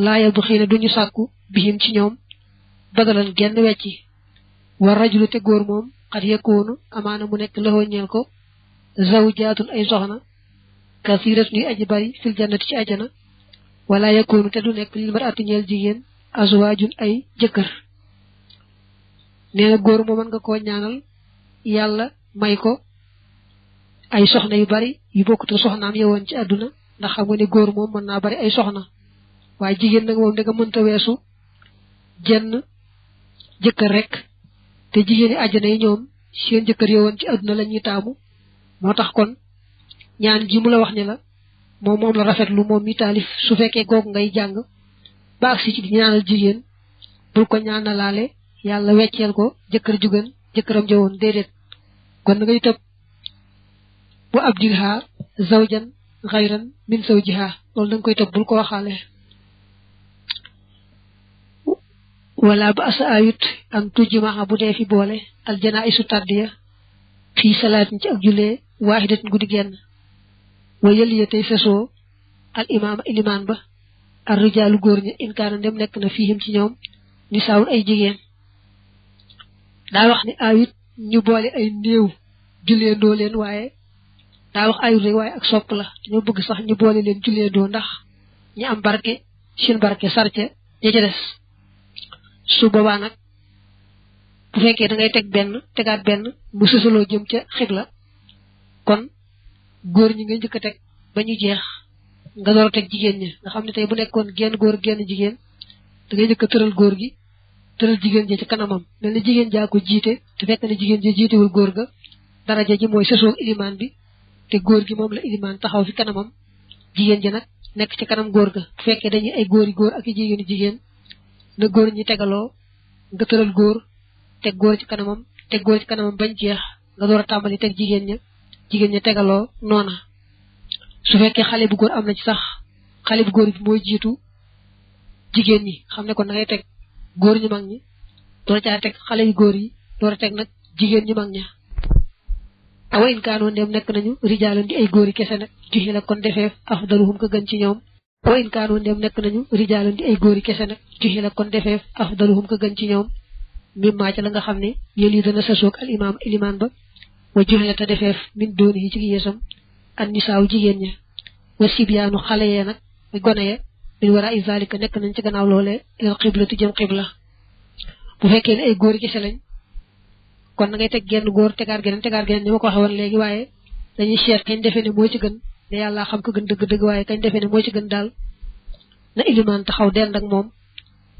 laaya bu xëy na duñu sàkku bihim ci ñoom badalan genn wecci war rajulu te góor moom xat yekkoonu amaana mu nekk loxoo ñeel ko zawjaatun ay soxna kasirat ñuy aji bari fil jannati ci àjjana wala yekkoonu te du nekk lil mar'ati ñeel jigéen azwaajun ay jëkkër nee na góor moo mën nga koo ñaanal yàlla may ko ay soxna yu bari yu bokkut soxnaam yowoon ci àdduna ndax xam nga ne góor moom mën naa bari ay soxna waaye jigéen nag moom da nga mënta weesu jenn jëkkër rek te jigéeni àjjana yi ñoom seen jëkkër yowoon ci àdduna la ñuy taamu moo tax kon ñaan gi mu la wax ne la moom la rafetlu moom mi taalif su fekkee googu ngay jàng ba agsi ci di ñaanal jigéen bul ko ñaanalaale yàlla wecceel ko jëkkër ju gën jëkkëram jëwoon déedéet kon ngay tëb bu abdilha zawjan xayran min zawjiha loolu danga koy tëb bul ko waxaale wala ba asa ayut am tujjimaxa bu dee fi boole aljana isu tàddiya fii salaatin ci ak jullee waaxidatin guddi genn wa yëliya tey fesoo al imaama ilimaan ba ar rijaalu góor ñi in kaana ndem nekk na fiihim ci ñoom nisaawun ay jigéen daa wax ni ayut ñu boole ay néew julleendoo leen waaye daa wax ayut rek waaye ak sopp la dañoo bëgg sax ñu boole leen julleendoo ndax ñi am barke seen barke sarce ña ca des su boobaa nag bu fekkee da ngay teg benn tegaat benn mu sësaloo jëm ca xibla kon góor ñi nga njëkk a teg ba ñu jeex nga door a teg jigéen ñi nga xam ne tey bu nekkoon genn góor genn jigéen da ngay njëkk a tëral góor gi tëral jigéen ja ci kanamam mel ni jigéen jaa ko jiite te fekk ne jigéen ja jiitewul góor ga daraja ji mooy sësoog ilimaan bi te góor gi moom la ilimaan taxaw fi kanamam jigéen ji nag nekk ci kanam góor ga bu fekkee dañuy ay góori góor ak i jigéeni jigéen na góor ñi tegaloo nga tëral góor teg góor ci kanamam teg góor ci kanamam bañ jeex nga door a tàmbali teg jigéen ña tegaloo noona su fekkee xale bu góor am na ci sax xale bu góor bi mooy jiitu jigéen ñi xam ne kon da ngay teg góor ñu mag ñi door caa teg xale yu góor yi door a teg nag jigéen ñu mag ña awa in kaanoo ndem nekk nañu rijaalan di ay góori kese nag juxi la kon defeef afdaluhum ka gën ci ñoom awa in kaanoo ndem nekk nañu rijaalan di ay góori kese nag juxi la kon defeef afdaluhum ka gën ci ñoom mimmaa ca la nga xam ne yéen yi dana sasoog al imaam ilimaan ba wa juxi la te defeef min dooni yi ci yéesam an nisaaw jigéen ña wa sibyaanu xale yee nag muy gone ya min wara i zalika nekk nañ ci gannaaw loolee ilal xiblati jëm xibla bu fekkee ne ay góori kese lañ kon na ngay teg genn góor tegaat geneen ni ma ko waxee woon léegi waaye dañuy seet kañ defee ne moo ci gën ne yàlla xam ko gën dëgg-dëgg waaye kañ defee ne moo ci gën daal na ilimaan taxaw dend ak moom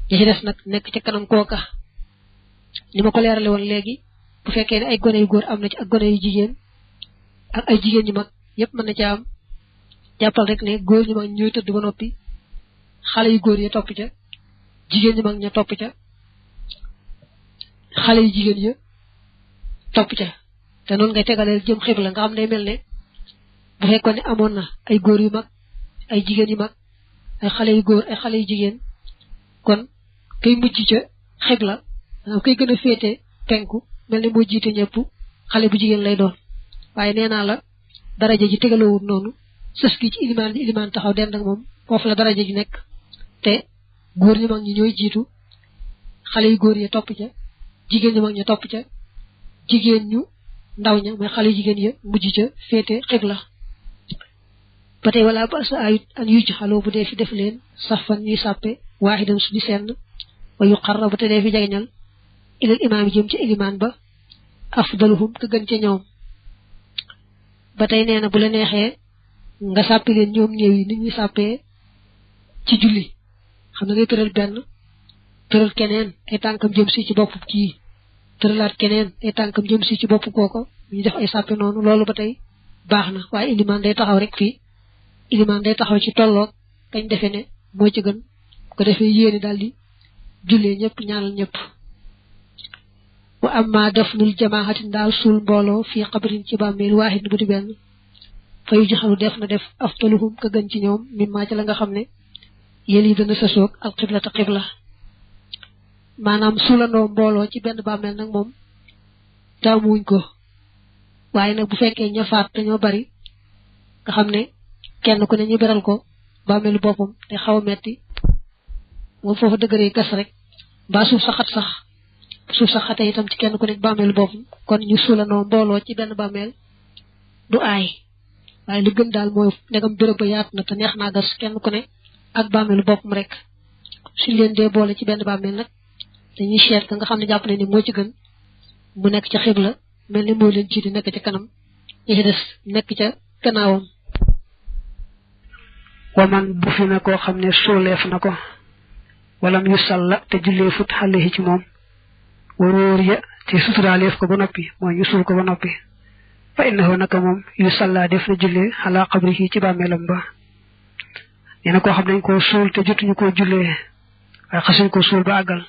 ña ci des nag nekk ci kanam kooka ni ma ko leerale woon léegi bu fekkee ne ay gone yu góor am na ci ak gone yu jigéen ak ay jigéen ñu mag yépp mën na ci am jàppal rek ne góor ñu mag ñooy tëdd ba noppi xale yu góor ya topp ca jigéen ñu mag ña topp ca xale yu jigéen ya topp ca te noonu ngay tegaleel jëm xibla nga xam ne mel ne bu fekkoon ne amoon na ay góor yu mag ay jigéen yu mag ay xale yu góor ay xale yu jigéen kon kay mujj ca xibla maanaam kay gën a féete penku mel ne moo jiite ñëpp xale bu jigéen lay doon waaye nee naa la daraja ji tegaloowut noonu sës gi ci ilimaan taxaw dend ak moom foofu la daraja ji nekk te góor ñu mag ñi ñooy jiitu xale yu góor ya topp ca jigéen ñu mag ña topp ca jigéen ñu ndaw ña mooy xale yu jigéen ya mujj ca féete xibla ba tey wala ba sa ayut an yu ci xaloo bu dee fi def leen safan ñuy sàppe waaxidan su di senn wa yu xarra ba te dee fi jegeñal ilal imaam yi jëm ci ilimaan ba afdaluhum ka gën ca ñoom ba tey nee na bu la neexee nga sàppi leen ñoom néew yi nit ñi sàppee ci julli xam na ngay tëral benn tëral keneen ay tànkam jëm si ci bopp kii tëralaat keneen ay tànkam jëm si ci bopp kooko ñu def ay sàppe noonu loolu ba tey baax na waaye ilimaan day taxaw rek fii ilimaan day taxaw ci tolloog kañ defe ne moo ci gën ko defee yéene daal di jullee ñëpp ñaanal ñëpp wa amma dafnul jamaahatin daal suul mbooloo fii xabrin ci bàmmeel waahid bu di benn fa yu jaxalu def na def aftaluhum ka gën ci ñoom mimmaa ci la nga xam ne yéen yi dana sasoog al xibla te xibla maanaam suulandoo mbooloo ci benn bàmmeel nag moom taamuwuñ ko waaye nag bu fekkee ña faat dañoo bari nga xam ne kenn ku ne ñu beral ko bàmmeelu boppam te xaw a metti moom foofa dëgëree gas rek mbaa suuf sa xate itam ci kenn ku ne bàmmeelu boppam kon ñu suulandoo mbooloo ci benn bàmmeel du aay waaye lu gën daal mooy ndegam béréb ba yaatu na te neex naa gas kenn ku ne ak bàmmeelu boppam rek suñ leen dee boole ci benn bàmmeel nag dañuy seet ka nga xam ne jàpp ne ni moo ci gën mu nekk ca xibla mel ni moo leen jiite nekk ca kanam ñi ci des nekk ca gannaawam
waman bu fi na koo xam ne suuleef na ko walam yu salla te jullee fut xale yi ci moom waróor ya te suturaaleef ko ba noppi mooy ñu suul ko ba noppi fa innahu naka moom yu salla def na jullee xalaa xabri yi ci bàmmeelam ba nee na koo xam nañ koo suul te jotuñu koo jullee waaye xasuñ ko suul ba àggal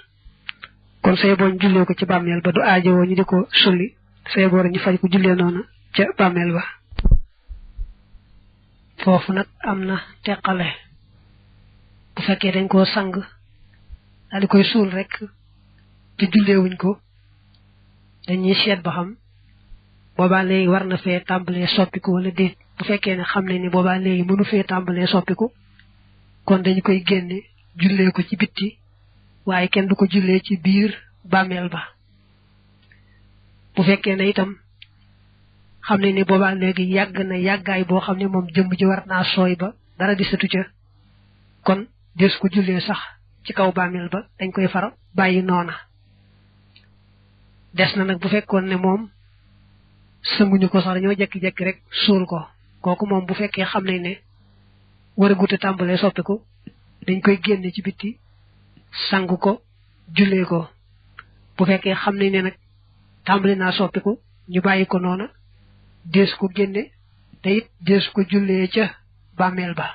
kon say boo ñu jullee ko ci bàmmeel ba du aajowoo ñu di ko sulli say boo ñu faj ko jullee noonu ca bàmmeel ba foofu nag am na teqale bu fekkee dañ koo sang daal di koy suul rek te julleewuñ ko dañuy seet ba xam boobaa léegi war na fee tàmbalee soppiku wala déet bu fekkee ne xam ne ni boobaa léegi mënu fee tàmbalee soppiku
kon dañ koy génne jullee ko ci bitti waaye kenn du ko jullee ci biir bàmmeel ba bu fekkee ne itam xam ne ni boobaa léegi yàgg na yàggaay boo xam ne moom jëmm ji war naa sooy ba dara di satu ca kon des ko jullee sax ci kaw bàmmeel ba dañ koy far bàyyi noona des na nag bu fekkoon ne moom sënguñu ko sax dañoo jekki-jekki rek suul ko kooku moom bu fekkee xam nañ ne war a gute tàmbalee soppiku dañ koy génne ci bitti sang ko jullee ko bu fekkee xam nañ ne nag tàmbali naa soppiku ñu bàyyi ko noona dees ko génne te it dees ko jullee ca bàmmeel ba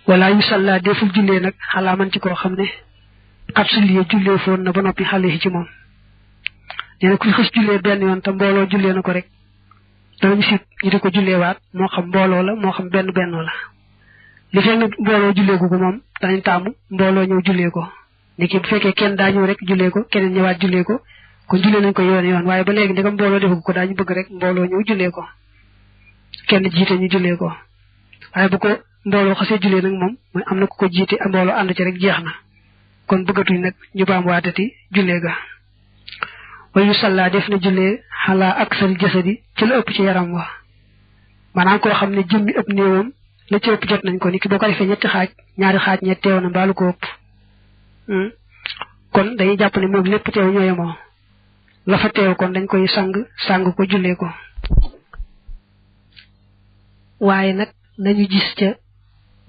wala yu salla deful jullee nag xalaa man ci koo xam ne xat sulliye jullee foon na ba noppi xale yi ci moom nee na kuy xës jullee benn yoon te mbooloo jullee na ko rek danañu sit ñu di ko julleewaat moo xam mbooloo la moo xam benn la li fekk nag mbooloo jullee ko moom danañ taamu mbooloo ñëw jullee ko niki bu fekkee kenn daa ñëw rek jullee ko keneen ñëwaat jullee ko kon jullee nañ ko yoon waaye ba léegi ndegam mbooloo defu ko daañu bëgg rek mbooloo ñëw jullee ko kenn jiite ñu jullee ko waaye bu ko mbooloo xasee jullee nag moom mooy am na ku ko jiite mbooloo ànd ci rek jeex na kon bëggatuñ nag ñu baam waatati jullee ga wayu salla def na jullee xalaa aksal jasadi ci la ëpp ci yaram wa maanaam koo xam ne jëmmi ëpp néewam la ci ëpp jot nañ ko ni ki boo ko defee ñetti xaaj ñaari xaaj ñett teew na mbaalu ko ëpp kon dañuy jàpp ne moom lépp teew ñoo yemoo la fa teew kon dañ koy sang ko jullee ko waaye nag nañu gis ca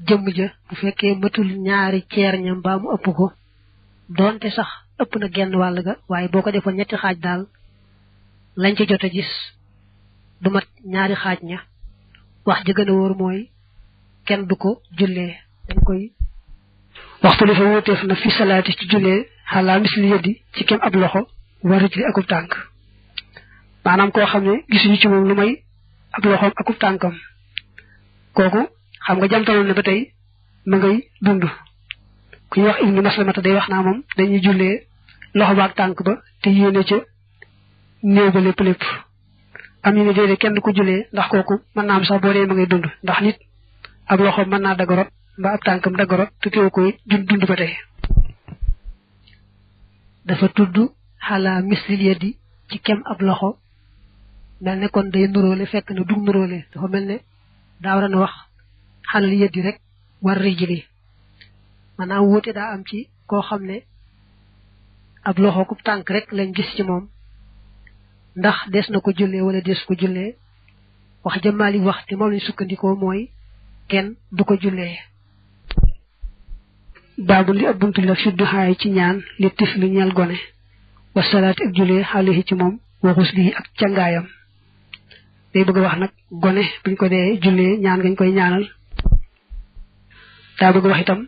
jëmm ja bu fekkee matul ñaari ceer ña mbaa mu ëpp ko doonte sax ëpp na genn wàll ga waaye boo ko defoon ñetti xaaj daal lañ ca jot a gis du mat ñaari xaaj ña wax ji gën a wóor mooy kenn du ko jullee dañ koy waxtu li fa wuteef na fi salaati ci jullee xalaa misli yëddi ci kem ab loxo warit li akub tànk maanaam koo xam ne gisuñu ci moom lu may ab loxoom akub tànkam kooku xam nga jamtaloon ne ba tey ma ngay dund ku ñuy wax ibnu maslamata day wax naa moom dañuy jullee loxo ba ak tànk ba te yéene ca néew ba lépp am ñu ne déedéet kenn du ko jullee ndax kooku mën naa am sax boo dee ma ngay dund ndax nit ab loxo mën naa dagarot mbaa ab tànkam dagarot te teew koy dund ba tey dafa tudd xalaa mislil yeddi ci kem ab loxo mel ne kon day nuróole fekk na dug nuróole dafa mel ne daa war a wax xalal yeddi rek war rijli maanaam wuute daa am ci koo xam ne ab loxo ku tànk rek lañ gis ci moom ndax des na ko jullee wala des ko jullee wax jëmmaali wax te moom lañ sukkandikoo mooy kenn du ko jullee baabu li ab buntu la fi duxaay ci ñaan li tifli ñeel gone wa salaati ak jullee xaalihi ci moom waxus lii ak cangaayam day bëgg a wax nag gone buñ ko dee jullee ñaan gañ koy ñaanal daa bëgg wax itam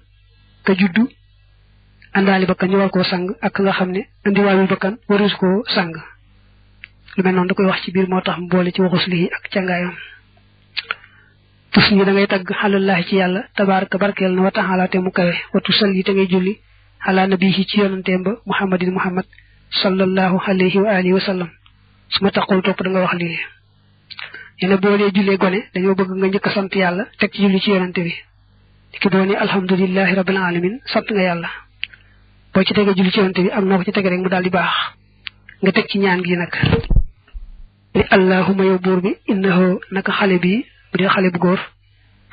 ka juddu àndaali bakkan ñu war koo sang ak nga xam ne andiwaayul bakkan warus koo sang lu mel noonu da koy wax ci biir moo tax mu boole ci waxus lii ak cangaayam tus ñi da ngay tagg xalallahi ci yàlla tabaraka barkeel na wa taala te mu kawe watu sal yi te ngay julli xalaa nabihi ci yonanteem ba muhammadin muhammad sallallahu alayhi wa alihi wa sallam su ma taxul topp da nga wax lii yéena boo dee jullee gone dañoo bëgg nga njëkk a sant yàlla teg ci julli ci yonante bi ki boo ne alhamdulillahi rabbil alamin sant nga yàlla boo ci tegee julli ci yonante bi ak noo ko ci tege rek mu daal di baax nga teg ci ñaan gi nag ni allahumma yow buur bi innahu naka xale bi bu dee xale bu góor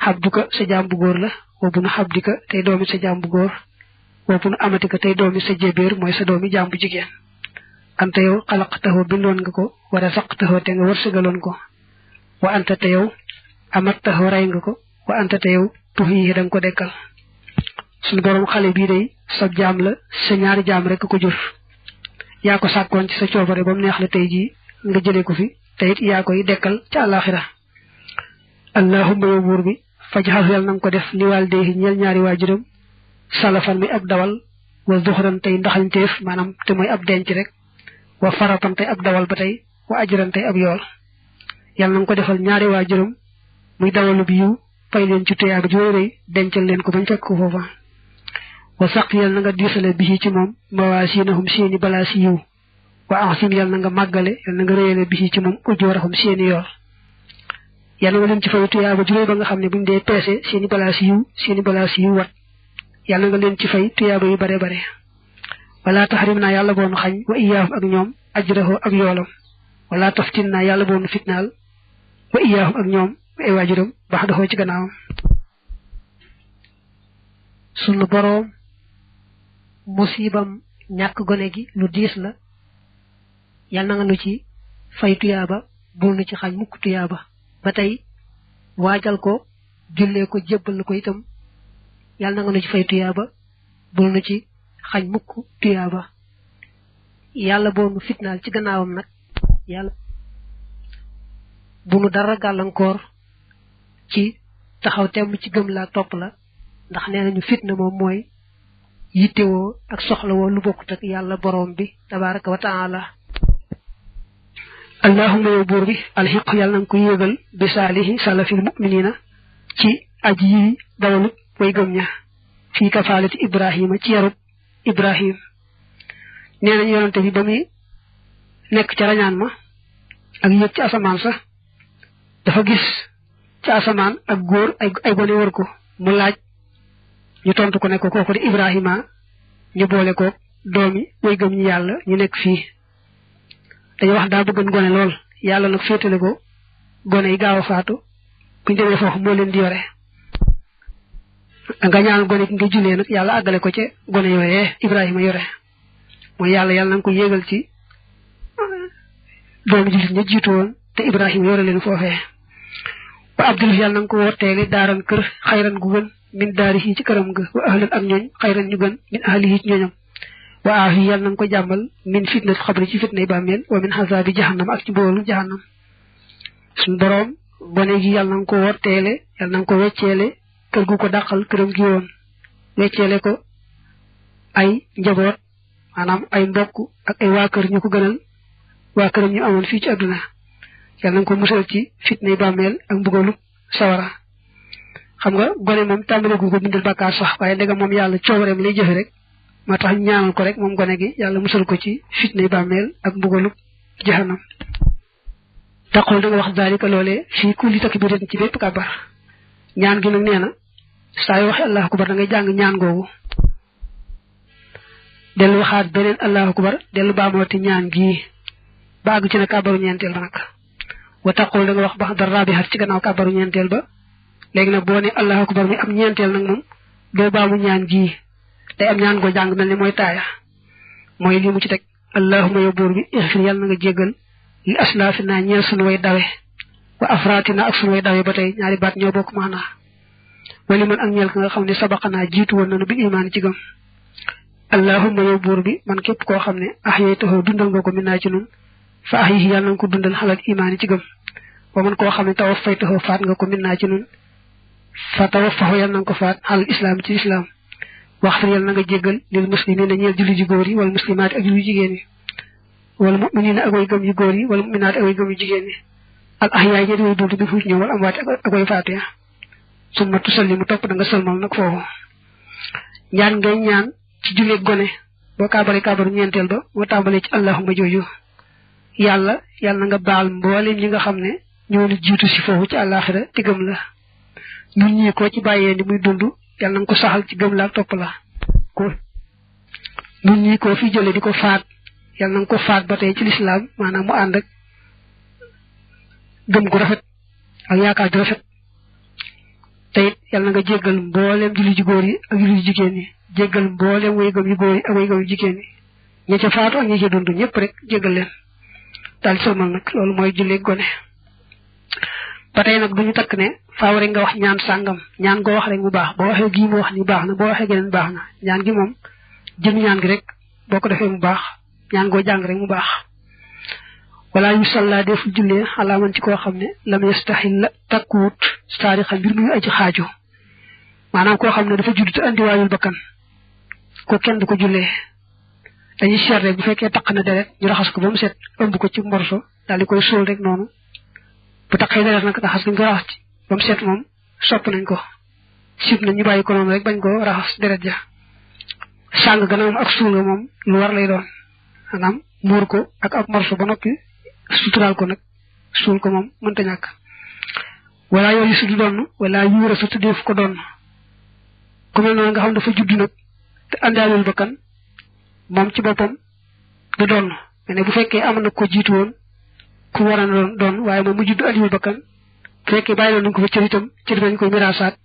xabduka sa jaam bu góor la wa bu nu xabdika tey doomi sa jaam bu góor wa bu nu amatika tey doomi sa jébéer mooy sa doomi jaam bu jigéen anta yow xalaqtahu bindoon nga ko wa razaqtahu te nga wërsëgaloon ko wa anta te yow amattahu rey nga ko wa anta te yow tuhihi da nga ko dekkal suñu borom xale bii day sa jaam la sa ñaari jaam rek ko jur yaa ko sàkkoon ci sa coobare ba mu neex la tey jii nga jëlee ko fi te it yaa koy dekkal ci àllaaxira allahumma yow buur bi fajxal yàlla na nga ko def li waalidayhi ñeel ñaari waajuram salafan mi ab dawal wa zuxran tey ndaxañteef maanaam te mooy ab denc rek wa faratan tey ab dawal ba tey wa ajran tey ab yool yàlla na nga ko defal ñaari waajuram muy dawalu bi yiw fay leen ci tuyaa bi juróoy rëy dencal leen ko bañ fekk ko foofa wa saq yàlla na nga diisale bi ci moom mawaasinahum seeni balaa si yiw wa ansim yàlla na nga màggale yàlla na nga réyale bi ci moom ujjoorahum seeni yool
yàlla nga leen ci fay tuyaaba juróom ba nga xam ne buñ dee peese seeni balaas yiw wat yàlla nga leen ci fay tuyaaba yu bare bare wala tahrim naa yàlla boonu xañ wa iyaahum ak ñoom ajrahu ak yoolam wala taftin naa yàlla boonu fitnaal wa iyaahum ak ñoom ay waajuram baax daxoo ci gannaawam
sunu boroom musibam ñàkk gone gi lu diis la yàlla na nga nu ci fay tuyaaba bul nu ci xañ mukk tuyaaba ba tey waajal ko jullee ko jébbal ko itam yàlla na nga nu ci fay tuyaaba bul nu ci xañ mukk tuyaaba yàlla boo nu fitnaal ci gannaawam nag yàlla bu nu dara gàllankoor ci taxaw temm ci gëm laa topp la ndax nee nañu fitna moom mooy yittewoo ak soxlawoo lu bokkut ak yàlla boroom bi tabaraka wa taala
allahumma yow buur bi alxiq yàlla na nga ko yéegal bi saalihi salafil muminina ci aji yi dawalut way gëm ña fii kafaalati ibrahima ci yarub ibrahim nee nañ yonante bi ba muy nekk ca rañaan ma ak yëg ci asamaan sax dafa gis ci asamaan ak góor ay gone wër ko mu laaj ñu tontu ko ne ko kooku di ibrahima ñu boole ko doomi way gëm ñi yàlla ñu nekk fii dañu wax daa bëggoon gone lool yàlla nag féetale ko gone yi gaaw a faatu buñ demee foofu moo leen di yore nga ñaan gone ki nga jullee nag yàlla àggale ko ca gone yooyee ibrahima yore mooy yàlla na nga ko yéegal ci doomi jullit ña jiitu woon te ibrahima yore leen foofee wa abdul yàlla na nga ko wotteele daaran kër xayran gu gën min daari ci këram ga wa ahlan ak ñooñ xayran ñu gën min ahlihi ci ñooñam wa aahi yàlla na nga ko jàmmal min fitnat xabri ci fitnay bàmmeel wa min xasaabi jahannam ak ci mboolu jahannam suñu boroom gone gi yàlla na nga ko wotteele yàlla na nga ko wecceele kër gu ko dàqal këram gi woon wecceele ko ay njaboot maanaam ay mbokk ak ay waa kër ñu ko gënal waa këram ñu amoon fii ci àdduna yàlla na nga ko musal ci fitnay bàmmeel ak mbugalu sawara xam nga gone moom tàmbale gu ko bindal bàkkaar sax waaye ndegam moom yàlla coobareem lay jëfe rek moo tax ñaanal ko rek moom gone gi yàlla musal ko ci fitnay bàmmeel ak mbugalu jahannam taqul da nga wax daalika loolee fii kulli takbiratin ci bépp kàbbar ñaan gi nag nee na saa yu waxe allahu akbar da ngay jàng ñaan googu dellu waxaat beneen allahu akbar dellu baamooti ñaan gii ba àgg ci na kàbbaru ñeenteel ba nag wa taqul da nga wax ba dara rabihat ci gannaaw kàbbaru ñeenteel ba léegi nag boo ne allahu akbar mi am ñeenteel nag moom doo baamu ñaan gii day am ñaan goo jàng mel ni mooy taaya mooy li mu ci teg allahumma yow buur bi ixfir yàlla na nga jéggal li aslaafi naa ñeel sunu way dawe wa afraatina ak sunu way dawe ba tey ñaari baat ñoo bokk maanaa wali man ak ñeel ka nga xam ne sabaqanaa jiitu woon nanu bil imaan ci gëm allahumma yow buur bi man képp koo xam ne ahyaytahu dundal nga ko min naa ci nun fa ahyihi yàlla na nga ko dundal xalal imaan ci gëm wa man koo xam ne tawaffaytahu faat nga ko min naa ci nun fa tawaffahu yàlla na nga ko faat xalal islaam ci islaam waxfir yàlla na nga jéggal lil muslimina ñeel julli ji góor yi wala muslimaati ak julli jigéen yi wala mu'minina ak way gëm yu góor yi wala mu'minaati ak way gëm yu jigéen yi al ahyaay ñi way dund bi fuuj ñëw wala amwaati ak way faatu ya summa tusallimu topp da nga sëlmal nag foofu ñaan ngay ñaan ci julleeg gone boo kaabare kaabaru ñeenteel ba moo tàmbalee ci allahumma jooju yàlla na nga baal mboolem ñi nga xam ne ñoo la jiitu si foofu ci àllaaxira te gëm la ñun ñii koo ci bàyyee ni muy dund yàlla na nga ko saxal ci gëm la ak topp la ko ñun ñii koo fi jële di ko faat yàlla na nga ko faat ba tey ci lislaam maanaam mu ànd ak gëm gu rafet ak yaakaar ju rafet te it yàlla na nga jéggal mboolem julli ji góor yi ak julli ji jigéen yi jéggal mboolem way gëm yu góor yi ak way gëm yu jigéen yi ña ca faatu ak ña ca dund ñëpp rek jéggal leen daal di sëlmal nag loolu mooy jullee gone ba tey nag duñu takk ne faaw rek nga wax ñaan sàngam ñaan goo wax rek mu baax boo waxee gii mu wax ni baax na boo waxee geneen baax na ñaan gi moom jëm ñaan gi rek boo ko defee mu baax ñaan goo jàng rek mu baax wala yu salla deful jullee xalaaman ci koo xam ne lam yastahil la takkuwut saarixa mbir muy aji xaaju maanaam koo xam ne dafa judd te andiwaayul bakkan ko kenn du ko jullee dañuy seet rek bu fekkee taq na deret ñu raxas ko ba mu set ëmb ko ci morso daal di koy sóol rek noonu bu taqee deret nag raxas ko raxas ci ba mu set moom sopp nañ ko sib nañ ñu bàyyi ko noonu rek bañ ko raxas deret ja sàng gannaaw ak suul nga moom lu war lay doon maanaam muur ko ak ab morso ba noppi suturaal ko nag suul ko moom mënta ñàkk wala yooyu su du doon wala yuura sa tuddeef ko doon ku mel noonu nga xam dafa judd nag te àndaalul bakkan moom ci boppam du doon ne bu fekkee am na ko jiitu woon ku war a doon waaye moom mu judd àndiwul bakkan bu fekkee bàyyi nañ ko fa cër itam cër dañ koy miraasaat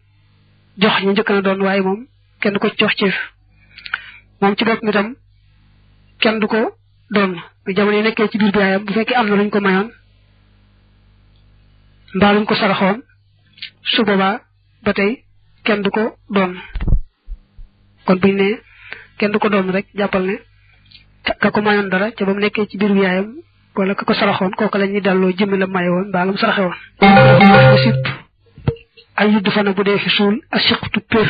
jox ñu njëkk na doon waaye moom kenn du ko jox cër moom ci boppam itam kenn du ko doon bu jamono yi nekkee ci biir bi yaayam bu fekkee am na luñ ko mayoon mbaa luñ ko saraxoon su boobaa ba tey kenn du ko doon kon buñ ne kenn du ko doon rek jàppal ne ka ko mayoon dara ca ba mu nekkee ci biir bi yaayam wala ka ko saraxoon kooku la ñuy delloo jëmmi la maye woon mbaa la mu saraxe woon sip ay yudd fana bu dee fi suul a siqtu pér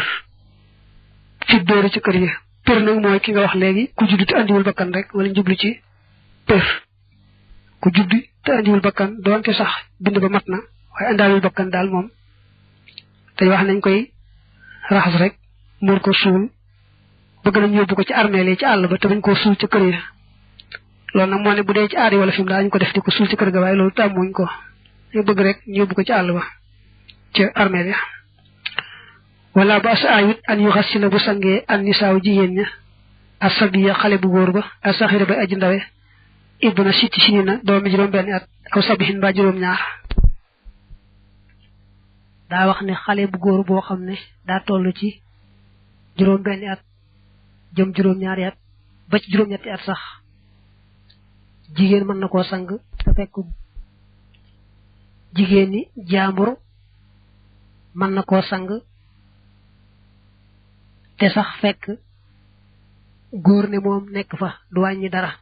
fi dóori ci kër yi pér nag mooy ki nga wax léegi ku judd te andiwul bakkan rek wala njublu ci pér ku judd te andiwul bakkan doonte sax bind ba mat na waaye andaalul bakkan daal moom tey wax nañ koy raxas rek muur ko suul bëgg nañ yóbbu ko ci armeel yi ci àll ba te bañ koo suul ci kër yi loolu nag moo ne bu dee ci aadi wala fi mu daañu ko def di ko suul ci kër ga waaye loolu tàmmuñ ko ñu bëgg rek ñu yóbbu ko ci àll ba ci armeel ya wala ba sa ayit an yu xas si na bu sangee an nisaaw jigéen ña asabiya xale bu góor ba asaxira bay aji ndawe ibna sitti sini na doomi juróom benn at aw sabihin ba juróom ñaar daa wax ne xale bu góor boo xam ne daa toll ci juróom benn at jëm juróom ñaari at ba ci juróom ñetti at sax jigéen mën na koo sang te fekk jigéen ni jaambur mën na koo sang te sax fekk góor ne moom nekk fa du wàññi dara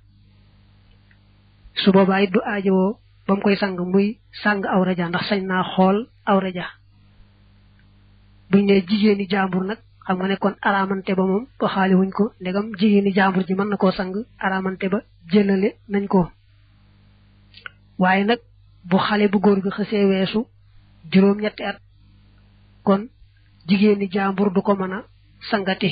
su boobaa it du aajowoo ba mu koy sang muy sang awra ja ndax sañ naa xool awra ja buñ ne jigéeni jaambur nag xam nga ne kon araamante ba moom waxaale wuñ ko ndegam jigéeni jaambur ji mën na koo sang araamante ba jëlale nañ ko waaye nag bu xale bu góor bi xësee weesu juróom ñetti at kon jigéeni jaambur du ko mën a sangati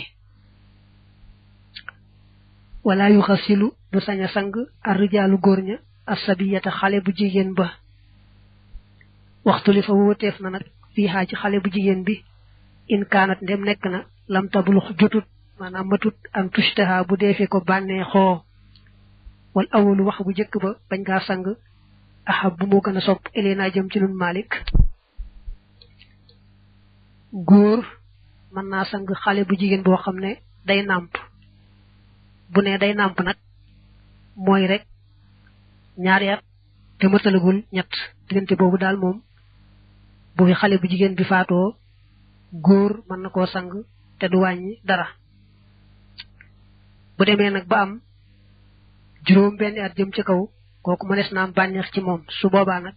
wala yu xasilu du sañ a sang arrijaalu góor ña asabiyata xale bu jigéen ba waxtu li fa wóoteef na nag fii xaa ci xale bu jigéen bi in kaanat ndem nekk na lam tabulux jotut maanaam matut am tushtaha bu defee ko bànnee xoo wal awalu wax bu jëkk ba bañ kaa sang ahab bu moo gën a sopp eleenaa jëm ci nun Malik góor mën naa sang xale bu jigéen boo xam ne day nàmp bu ne day nàmp nag mooy rek ñaari at te matalagul ñett diggante boobu daal moom bu fi xale bu jigéen bi faatoo góor mën na koo sang te du wàññi dara bu demee nag ba am juróom benn at jëm ci kaw kooku mënees na am bànneex ci moom su boobaa nag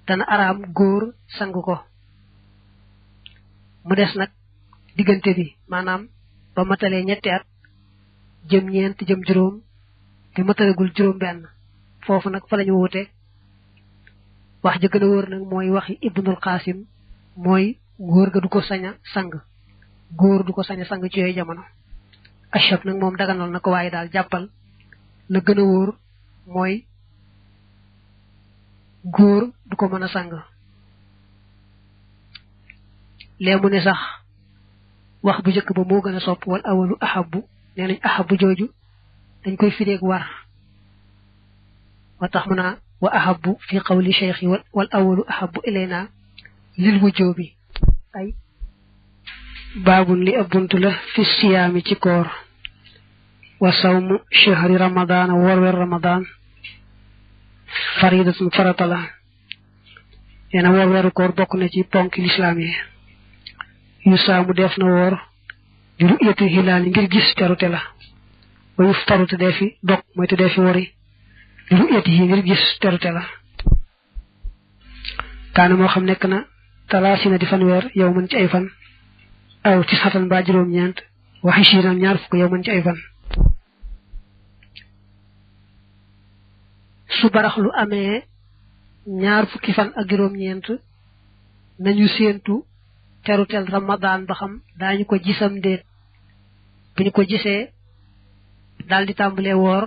dana araam góor sang ko mu des nag diggante bi maanaam ba matalee ñetti at jëm ñeent jëm juróom te matalagul juróom benn foofu nag fa lañu wute wax ja gën a wóor nag mooy waxi Ibnul Qasim mooy góor ga du ko sañ a sang góor du ko sañ a sang ci yooyu jamono achab nag moom daganal na ko waaye daal jàppal la gën a wóor mooy góor du ko mën a sang lee mu ne sax wax bu njëkk ba moo gën a sopp wal awalu ahabu nee nañ ahabu jooju dañ koy fireeg war wa tax mu naa wa ahabu fi qawli cheikhi wal awalu ahabu ilayna lil wujoobi ay baabun li ab bunt la fi siyaami ci koor wa sawmu shahri ramadaan woor weer ramadaan faridatun farata la nee na woor weeru koor bokk na ci ponk lislaam yi yu saamu def na woor di ru'yatu hilaal ngir gis terute la wa yuftaru te dee fi dog mooy te dee fi wori di ru'yati yi ngir gis terute la kaana moo xam nekk na talaasina di fanweer yow mën ci ay fan aw tis xatan ba juróom-ñeent waxi siiran ñaar fukk yow mën ci ay fan su barax lu amee ñaar fukki fan ak juróom-ñeent nañu séentu terutel Ramadan ba xam daañu ko gisam déet bu ñu ko gisee daal di tàmbalee woor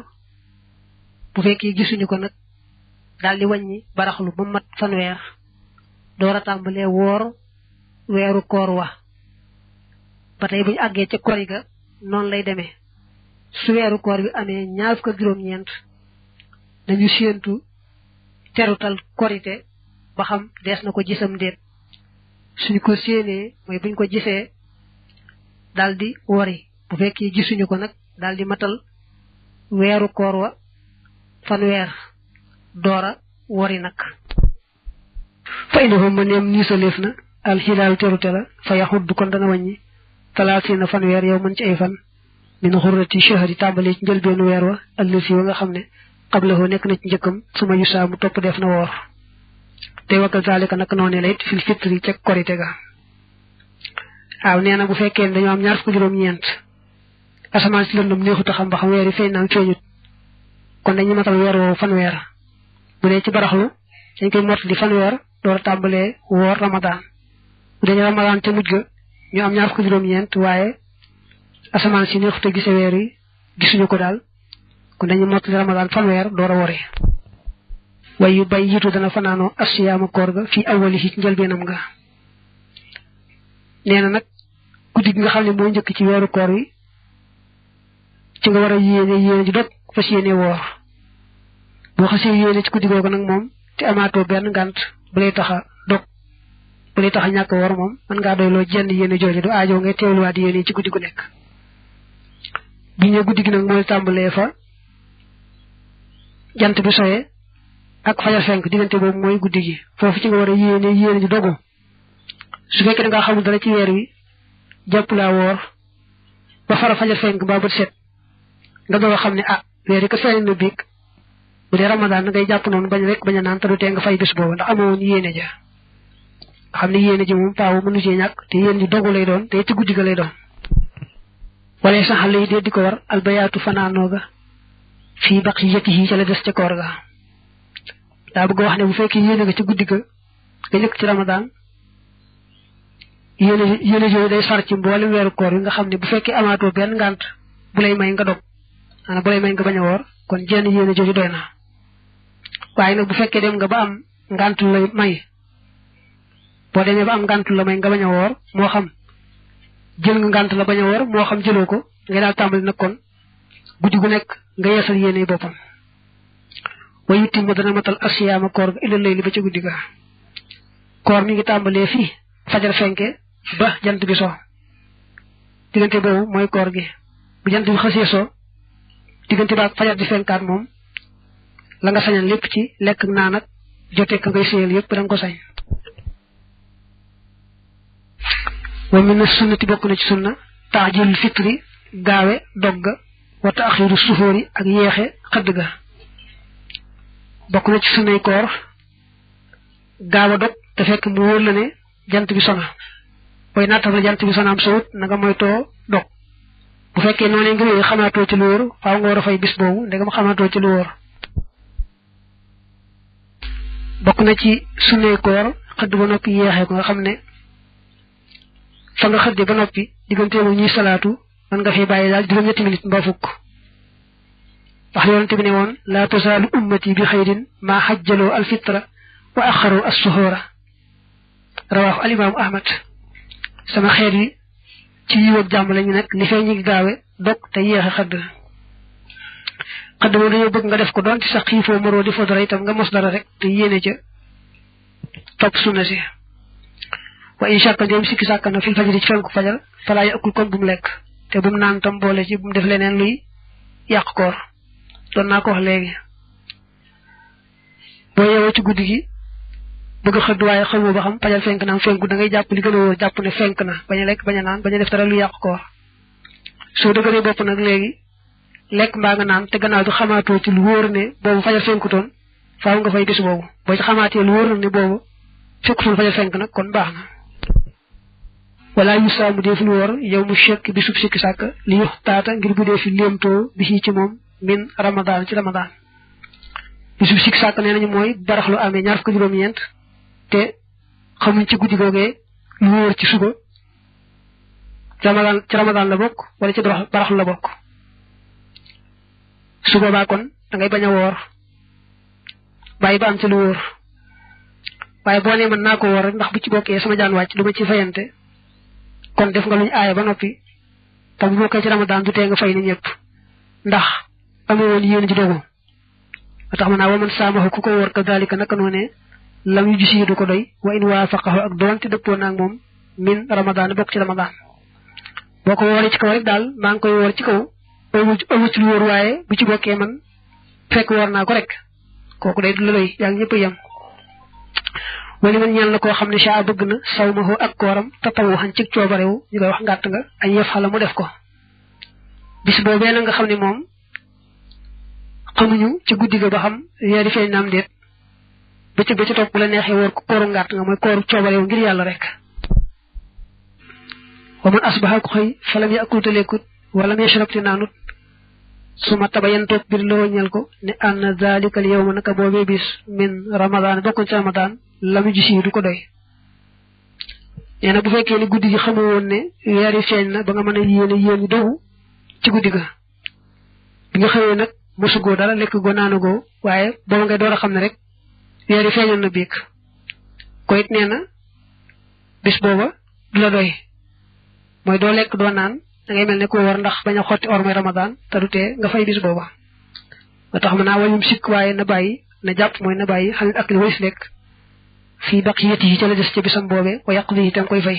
bu fekkee gisuñu ko nag daal di wàññi baraxlu ba mat fanweer
doora tàmbalee woor weeru koor wa ba tey buñu àggee ca kori ga noonu lay demee su weeru koor bi amee 29 dañu séentu terutal korite ba xam dees na ko gisam déet suñu ko séenee mooy buñ ko gisee daldi wori bu fekkee gisuñu ko nag daldi matal weeru koor wa fanweer doora wori nag fa indahu maneem niisaleef na alxilaal terute la fa yaxudd kon dana wàññi talaasina fanweer yow mën ci ay fan min xurrati shahri tàmbalee ci njëlbeenu weer wa allësi wa nga xam ne qablahu nekk na ci njëkkam suma yusaa mu topp def na woor te wakkal zalika nag noonu la it fil fitri ca korite ga waaw nee na bu fekkee dañoo am 29 asamaan si lëndëm neexut a xam ba xam weer yi feeñ naam feeñut kon dañuy matal weer woowu fanweer bu dee ci baraxlu dañ koy mott di fanweer door a tàmbalee woor ramadan bu dee ramadan ca mujj ga ñu am 29 waaye asamaan si neexut a gise weer yi gisuñu ko daal kon dañuy mott di ramadan fanweer door a wori way yu bay yitu dana fanaanoo asiyaama koor ga fii awali ci njëlbeenam nga nee na nag guddi gi nga xam ne moo njëkk ci weeru koor wi ci nga war a yéene ji dog fas yéene woor boo xasee yéene ci guddi googu nag moom te amaatoo benn ngànt bu lay tax a dog bu lay tax a ñàkk woor moom mën ngaa doy loo jenn yéene jooju du aajo ngay teewluwaat yéene ci guddi gu nekk bi ñëw guddi gi nag mooy tàmbalee fa jant bi soyee ak fajar fenk diggante boobu mooy guddi gi foofu ci nga war a yéene ji dogu su fekkee da ngaa xamul dara ci weer wi jàpp laa woor ba fara fajar fenk ba bët set nga doog a xam ne weer yi ko feeñ na biig bu dee ramadan na ngay jàpp noonu bañ rek bañ a naan te du tee nga fay bis boobu ndax amoon yéene ja nga xam ne yéene ji moom paawu mënu cee ñàkk te yéen ji dogu lay doon te ci guddi ga lay doon wala sax lay dee di ko war albayaatu fanaanoo ga fii baq yi yëkk yi ca la des ca koor ga daa bëgg wax ne bu fekkee yéene nga ci guddi ga nga njëkk ci ramadan yéene yooyu day sar ci mboolem weeru koor yi nga xam ne bu fekkee amaatoo benn ngànt bu lay may nga dog maanaam bu lay may nga bañ a woor kon jenn yéene jooju doy na waaye nag bu fekkee dem nga ba am ngànt la may boo demee ba am ngànt la may nga bañ a woor moo xam jël nga ngànt la bañ a woor moo xam jëloo ko ngay daal tàmbali nag kon guddi gu nekk nga yeesal yéene boppam way yutti ma dana matal asiyaama koor ga illa layli ba ca guddi ga koor mi ngi tàmbalee fii fajar fenke ba jant bi so diggante boobu mooy koor gi bu jant bi xasee so diggante ba fajar di fenkaat moom la nga sañal lépp ci lekk ak naan ak jote ka ngay séyal yépp da nga ko sañ wa min sunnati bokk na ci sunna taajil fitri gaawe dogga wa taaxiru suhóori ak yeexe xëdd ga bokk na ci sunnay koor gaaw a dog te fekk mu wóor la ne jant bi sona booy nattal la jant bi sonaam sowut na nga moytoo dog bu fekkee noonu nga wéy xamaatoo ci lu wóor faaw nga war a fay bis boobu ndegam xamaatoo ci lu wóor bokk na ci sunnay koor xëdd ba noppi yeexee ko nga xam ne fa nga xëdde ba noppi diggante mu ñuy salaatu man nga fay bàyyi daal juróom-ñetti minute mbaa fukk wax yonent bi ne woon laa tasaalu ummati bi xayrin maa xajjaloo alfitra wa axaroo assuhoora rawaahu alimaamu ahmad sama xeet yi ci yiw ak jàmm lañu nekk li fee ñu ngi gaawe dog te yéexe xëdd moom dañoo bëgg nga def ko doon ci sax xiifoo maroo di fo dara itam nga mos dara rek te yéene ca topp sunna si wa in shakka ndéem sikki sàkk na fil fajri ci fenku fajar falaa yakul kon bu mu lekk te bu mu naan tam boole ci bu mu def leneen luy yàq koor doon naa ko wax léegi boo yeewoo ci guddi gi bëgg a xëdd waaye xamoo ba xam fajar fenk naam fenku da ngay jàpp li gën a wóor jàpp ne fenk na bañ a lekk bañ a naan bañ a def dara lu yàq koor soo dëgëree bopp nag léegi lekk mbaa nga naan te gannaaw bi xamaatoo ci lu wóor ne boobu fajar fenkutoon faaw nga fay bis boobu boo ci xamaatee lu wóor ne boobu fekkutoon fajar fenk nag kon baax na wala yu saamu dee fi lu wóor yow mu chekk bi sub sikki sàkk li yux taata ngir bu dee fi léemtoo bi ci moom min ramadan ci ramadan bi sub sikki sàkk nee nañu mooy barax lu amee ñaar fukk juróom-ñeent te xamuñ ci guddi googee lu wóor ci suba ci ramadan la bokk wala ci baraxlu la bokk su boobaa kon da ngay bañ a woor bàyyi ba am ci lu wóor
waaye boo nee mën naa ko woor rek ndax bu ci bokkee sama jaan wàcc du ma ci fayante kon def nga luñu aaye ba noppi te bu bokkee ci ramadan du tee nga fay ni ñëpp ndax amee woon yéen ji dogu ba tax ma naa waman saamahu ku ko woor ka dalika naka noonee lam yu gisi du ko doy wa in waafaqahu ak doonte dëppoo naag moom min ramadan bokk ci ramadan boo ko wooree ci kaw rek daal maa ngi koy woor ci kaw ëmu ci lu wóor waaye bu ci bokkee man fekk woor naa ko rek kooku day du la doy yaa ngi ñëpp yem wali man ñaan la koo xam ne saa bëgg na saw ma ak kooram tatawu xan ci coobarewu ñu koy wax ngàtt nga añ yëf xala mu def ko bis boobee na nga xam ne moom xamuñu ci guddi ga ba xam weeri feeñ naam déet bëccëg ba ci topp bu la neexee woor ko kooru ngàtt nga mooy kooru coobarewu ngir yàlla rek wa man asbaha ko xëy falam yakul te lekkut wala mu yashrab te naanut suma tabayan toog bir loo ñel ko ne anna zalika al yawma naka boobee bis min ramadan bokkuñ ci ramadan lamu gisi du ko doy nee na bu fekkee ni guddi gi xamu woon ne weer yi feeñ na ba nga mën a yéene dogu ci guddi ga bi nga xëyee nag mosugoo dara lekk goo naanugoo waaye booba ngay door a xam ne rek weer yi feeñoon na biig ko it nee na bis booba du la doy mooy doo lekk doo naan da ngay mel ne ko war ndax bañ a xotti or mooy ramadan te du tee nga fay bis booba ba tax ma naa wayum sikk waaye na bàyyi na jàpp mooy na bàyyi xalit ak li ways lekk fii baqiyati yi ca la des ca bisam boobee wa yàq li itam koy fay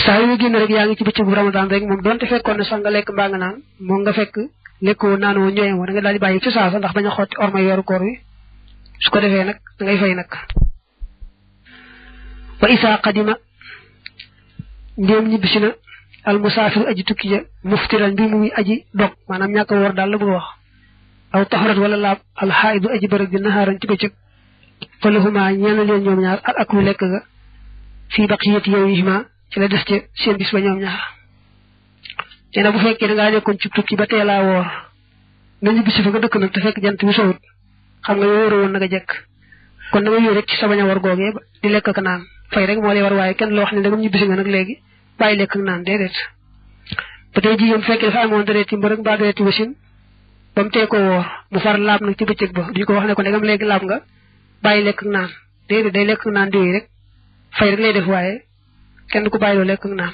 saa yu génn rek yaa ngi ci bëccëgu ramadan rek moom doonte fekkoon ne sax nga lekk mbaa nga naan moom nga fekk lekkoo naanoo ñooyam da nga daal di bàyyi ci saasa ndax bañ a xotti or mooy weeru koor wi su ko defee nag da ngay fay nag wa isa qadima ndéem ñibbisi na al musaafir aji tukki ja muftiran bi muy aji dog maanaam ñàkk woor daal la bëgg wax aw taxarat wala laab al xaaidu aji bërëg di naxaaran ci bëccëg fa lahuma ñeel leen ñoom ñaar ak aklu lekk ga fii baqiyati yawmihima ci la des ca seen bis ba ñoom ñaar nee na bu fekkee da ngaa nekkoon ci tukki ba teelaa woor nga ñibbisi fa nga dëkk nag te fekk jant bi sowut xam nga yow wóoroo woon na nga jekk kon da nga yóo rek ci sa bañ a war googee di lekk ak naan fay rek moo lay war waaye kenn la wax ne da nga ñibbisi nga nag léegi bàyyi lekk ak naan déedéet ba tey jigéen bu fekkee dafa amoon dereeti mbërëg mbaa dereeti wasin ba mu tee ko woor mu far laab nag ci bëccëg ba duñu ko wax ne ko ndegam léegi laab nga bàyyi lekk ak naan déedéet day lekk ak naan diwee rek fay rek lay def waaye kenn du ko bàyyiloo lekk ak naan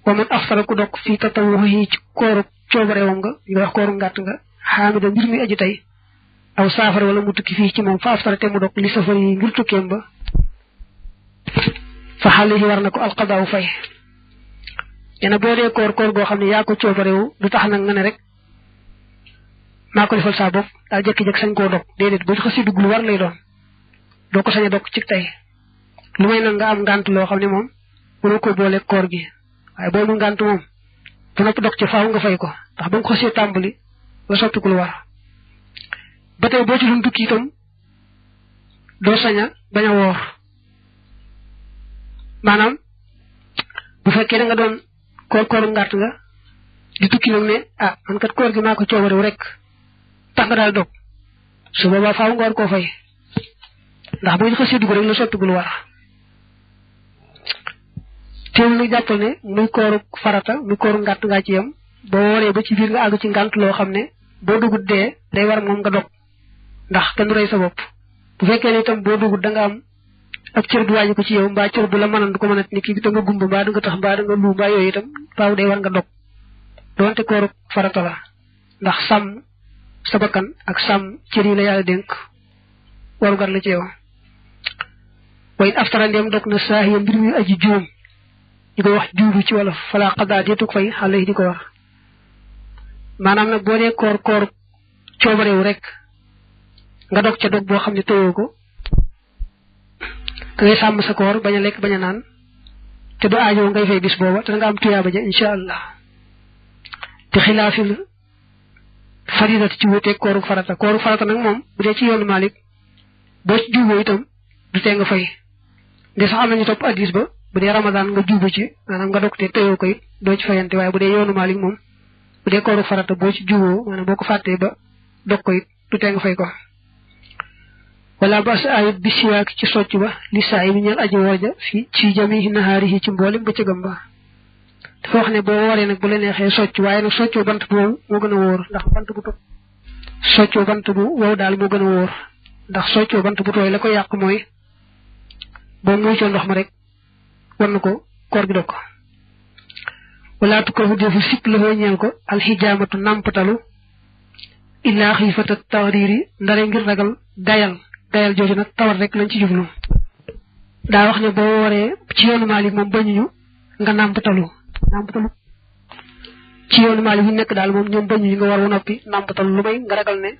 wa man aftara ku dokk fii tatawuhi ci kooru coobarewam nga ñu wax kooru ngàtt nga xaamida mbir mi aji tey aw saafara wala mu tukki fii ci moom fa aftara te mu dokk li safar yi ngir tukkeem ba fa xale yi war na ko alqadaaw fay nee na boo dee koor goo xam ne yaa ko coobarewu du tax nag nga ne rek maa ko defal saa bopp daal jékki-jékki sañ koo dog déedéet boo ci xasee dugg lu war lay doon doo ko sañ a dog ci tey lu may nag nga am ngànt loo xam ne moom mënoo ko boole koor gi waaye boo mu ngànt moom ba noppi dog ci faaw nga fay ko ndax ba nga ko xasee tàmbali ba soppi ku lu war ba tey boo ci doon tukki itam doo sañ a bañ a woor maanaam bu fekkee da nga doon kooru ngàtt nga di tukki nag ne ah man kat koor gi maa ko coobarewu rek tax nga daal dog su boobaa faaw nga war koo fay ndax boo xasee dugg rek la soppi gul war teewul nag jàppal ne muy kooru farata muy kooru ngàtt ngaa ci yem boo wooree ba ci biir nga àgg ci ngànt loo xam ne boo dugut dee day war moom nga dog ndax kenn du rey sa bopp bu fekkee ne itam boo dugut da nga am ak cër bu wàññi ko ci yow mbaa cër bu la mënoon du ko mën a ni kii da nga gumba mbaa da nga tax mbaa da nga lu mbaa yooyu itam faaw day war nga dog doonte kooru farata la ndax sàmm sa bakkan ak sàmm cër yi la yàlla dénk warugar la ci yow way aftara ndem dog na saahiya mbir mi aji juum ñu koy wax juubu ci wolof fala xadaa deetug fay xale yi di ko war maanaam nag boo dee koor coobarewu rek nga dog ca dog boo xam ne tëyoo ko da ngay sàmm sa koor bañ a lekk bañ a naan te du aajoo ngay fay bis booba te da nga am tuyaaba ja insha allah te xilaafil faridati ci wuteeg kooru farata nag moom bu dee ci yoonu Malik boo ci juuboo itam du tee nga fay nde sax am nañu topp addis ba bu dee ramadan nga juubu ci maanaam nga dog te tëyoo ko it doo ci fayante waaye bu dee yoonu Malik moom bu dee kooru farata boo ci juuboo maanaam boo ko fàttee ba dog ko it du tee nga fay ko wala bas ayit bi siwaak ci socc ba li saa yi bi ñeel aji wooja fi ci jami nahaarihi ci mboolem bëccëgam ba dafa wax ne boo wooree nag bu la neexee socc waaye nag soccoo bant bu wow moo gën a wóor ndax bant bu wow daal moo gën a wóor ndax soccoo bant bu tooy la ko yàq mooy boo muy coo ndox ma rek war na ko koor gi dog ko wala tukrahu defu sip la ñeel ko alxijaamatu nàmpatalu illaa xiifata tawriiri ndare ngir ragal gayal jooju nag tawar rek lañ ci jublu daa wax ne boo wooree ci yoonu Maalik moom bañuñu nga nàmpatalu ci yoonu Maalik yi nekk daal moom ñoom bañuñu nga war wa noppi nàmpatalu lu may nga ragal ne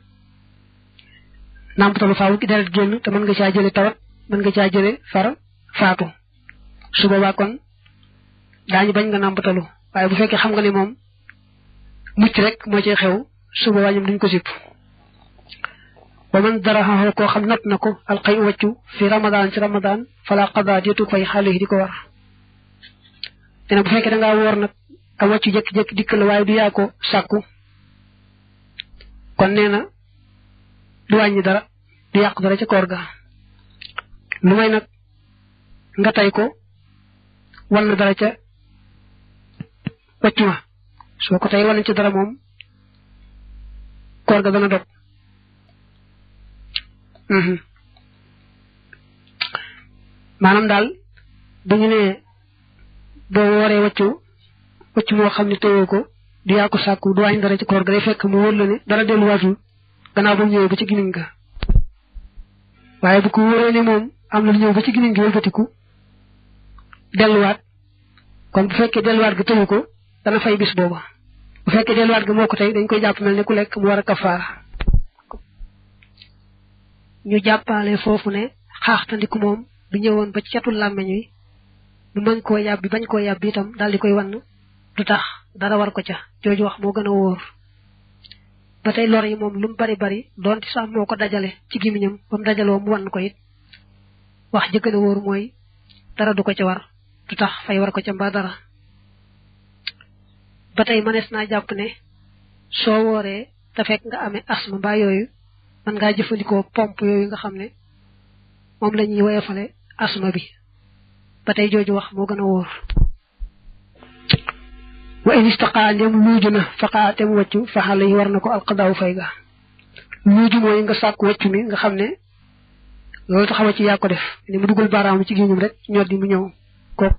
nàmpatalu faaw ci deret génn te mën nga caa jële tawat mën nga caa jële far faatu su boobaa kon daañu bañ nga nàmpatalu waaye bu fekkee xam nga ne moom mucc rek moo ci xew su boobaa ñoom duñ ko sipp wa man daraxaxoo koo xam natt na ko alxay wàccu fi ramadan ci ramadan fala qada deetu fay xale yi di ko war te nag bu fekkee da ngaa woor nag a wàccu jékki-jékki dikk la waaye du yaa ko sàkku kon nee na du wàññi dara du yàq dara ca koor ga lu may nag nga tay ko wan na dara ca wàccu ma soo ko tay wan ci dara moom koor ga dana dog maanaam daal bu ñu nee boo wooree wàccu moo xam ne tëyoo ko du yaa ko sàkku du wàññi dara ci koor ga day fekk mu wóor la ne dara delluwaatul gannaaw ba mu ñëwee ba ci giniñ ga waaye bu ko wóoree ne moom am na lu ñëw ba ci giniñ gi wëlbatiku delluwaat kon bu fekkee delluwaat ga tëyu ko dana fay bis booba bu fekkee delluwaat ga moo ko tey dañ koy jàpp mel ne ku lekk mu war a kafaara ñu jàppale foofu ne xaaxtandiku moom bu ñëwoon ba ci catul làmmeñ wi bu mën koo yàbbi bañ koo yàbbi itam daal di koy wann du tax dara war ko ca jooju wax moo gën a wóor ba tey lor yi moom lu mu bari doonte sax moo ko dajale ci gémmiñam ba mu dajaloo mu wann ko it wax ji gën a wóor mooy dara du ko ca war du tax fay war ko ca mbaa dara ba tey mënees naa jàpp ne soo wooree te fekk nga amee asma mbaa yooyu man ngaa jëfandikoo pompe yooyu nga xam ne moom la ñuy woyofale asma bi ba tey jooju wax moo gën a wóor wa in istaqaa ndem luuju na faqaa te mu wàccu faxale yi war na ko alqadaaw fay ga luuju mooy nga sàkk wàccu mi nga xam ne loolu taxawa ci yaa ko def ni mu dugal baaraam ci géñum rek ñor di mu ñëw kooku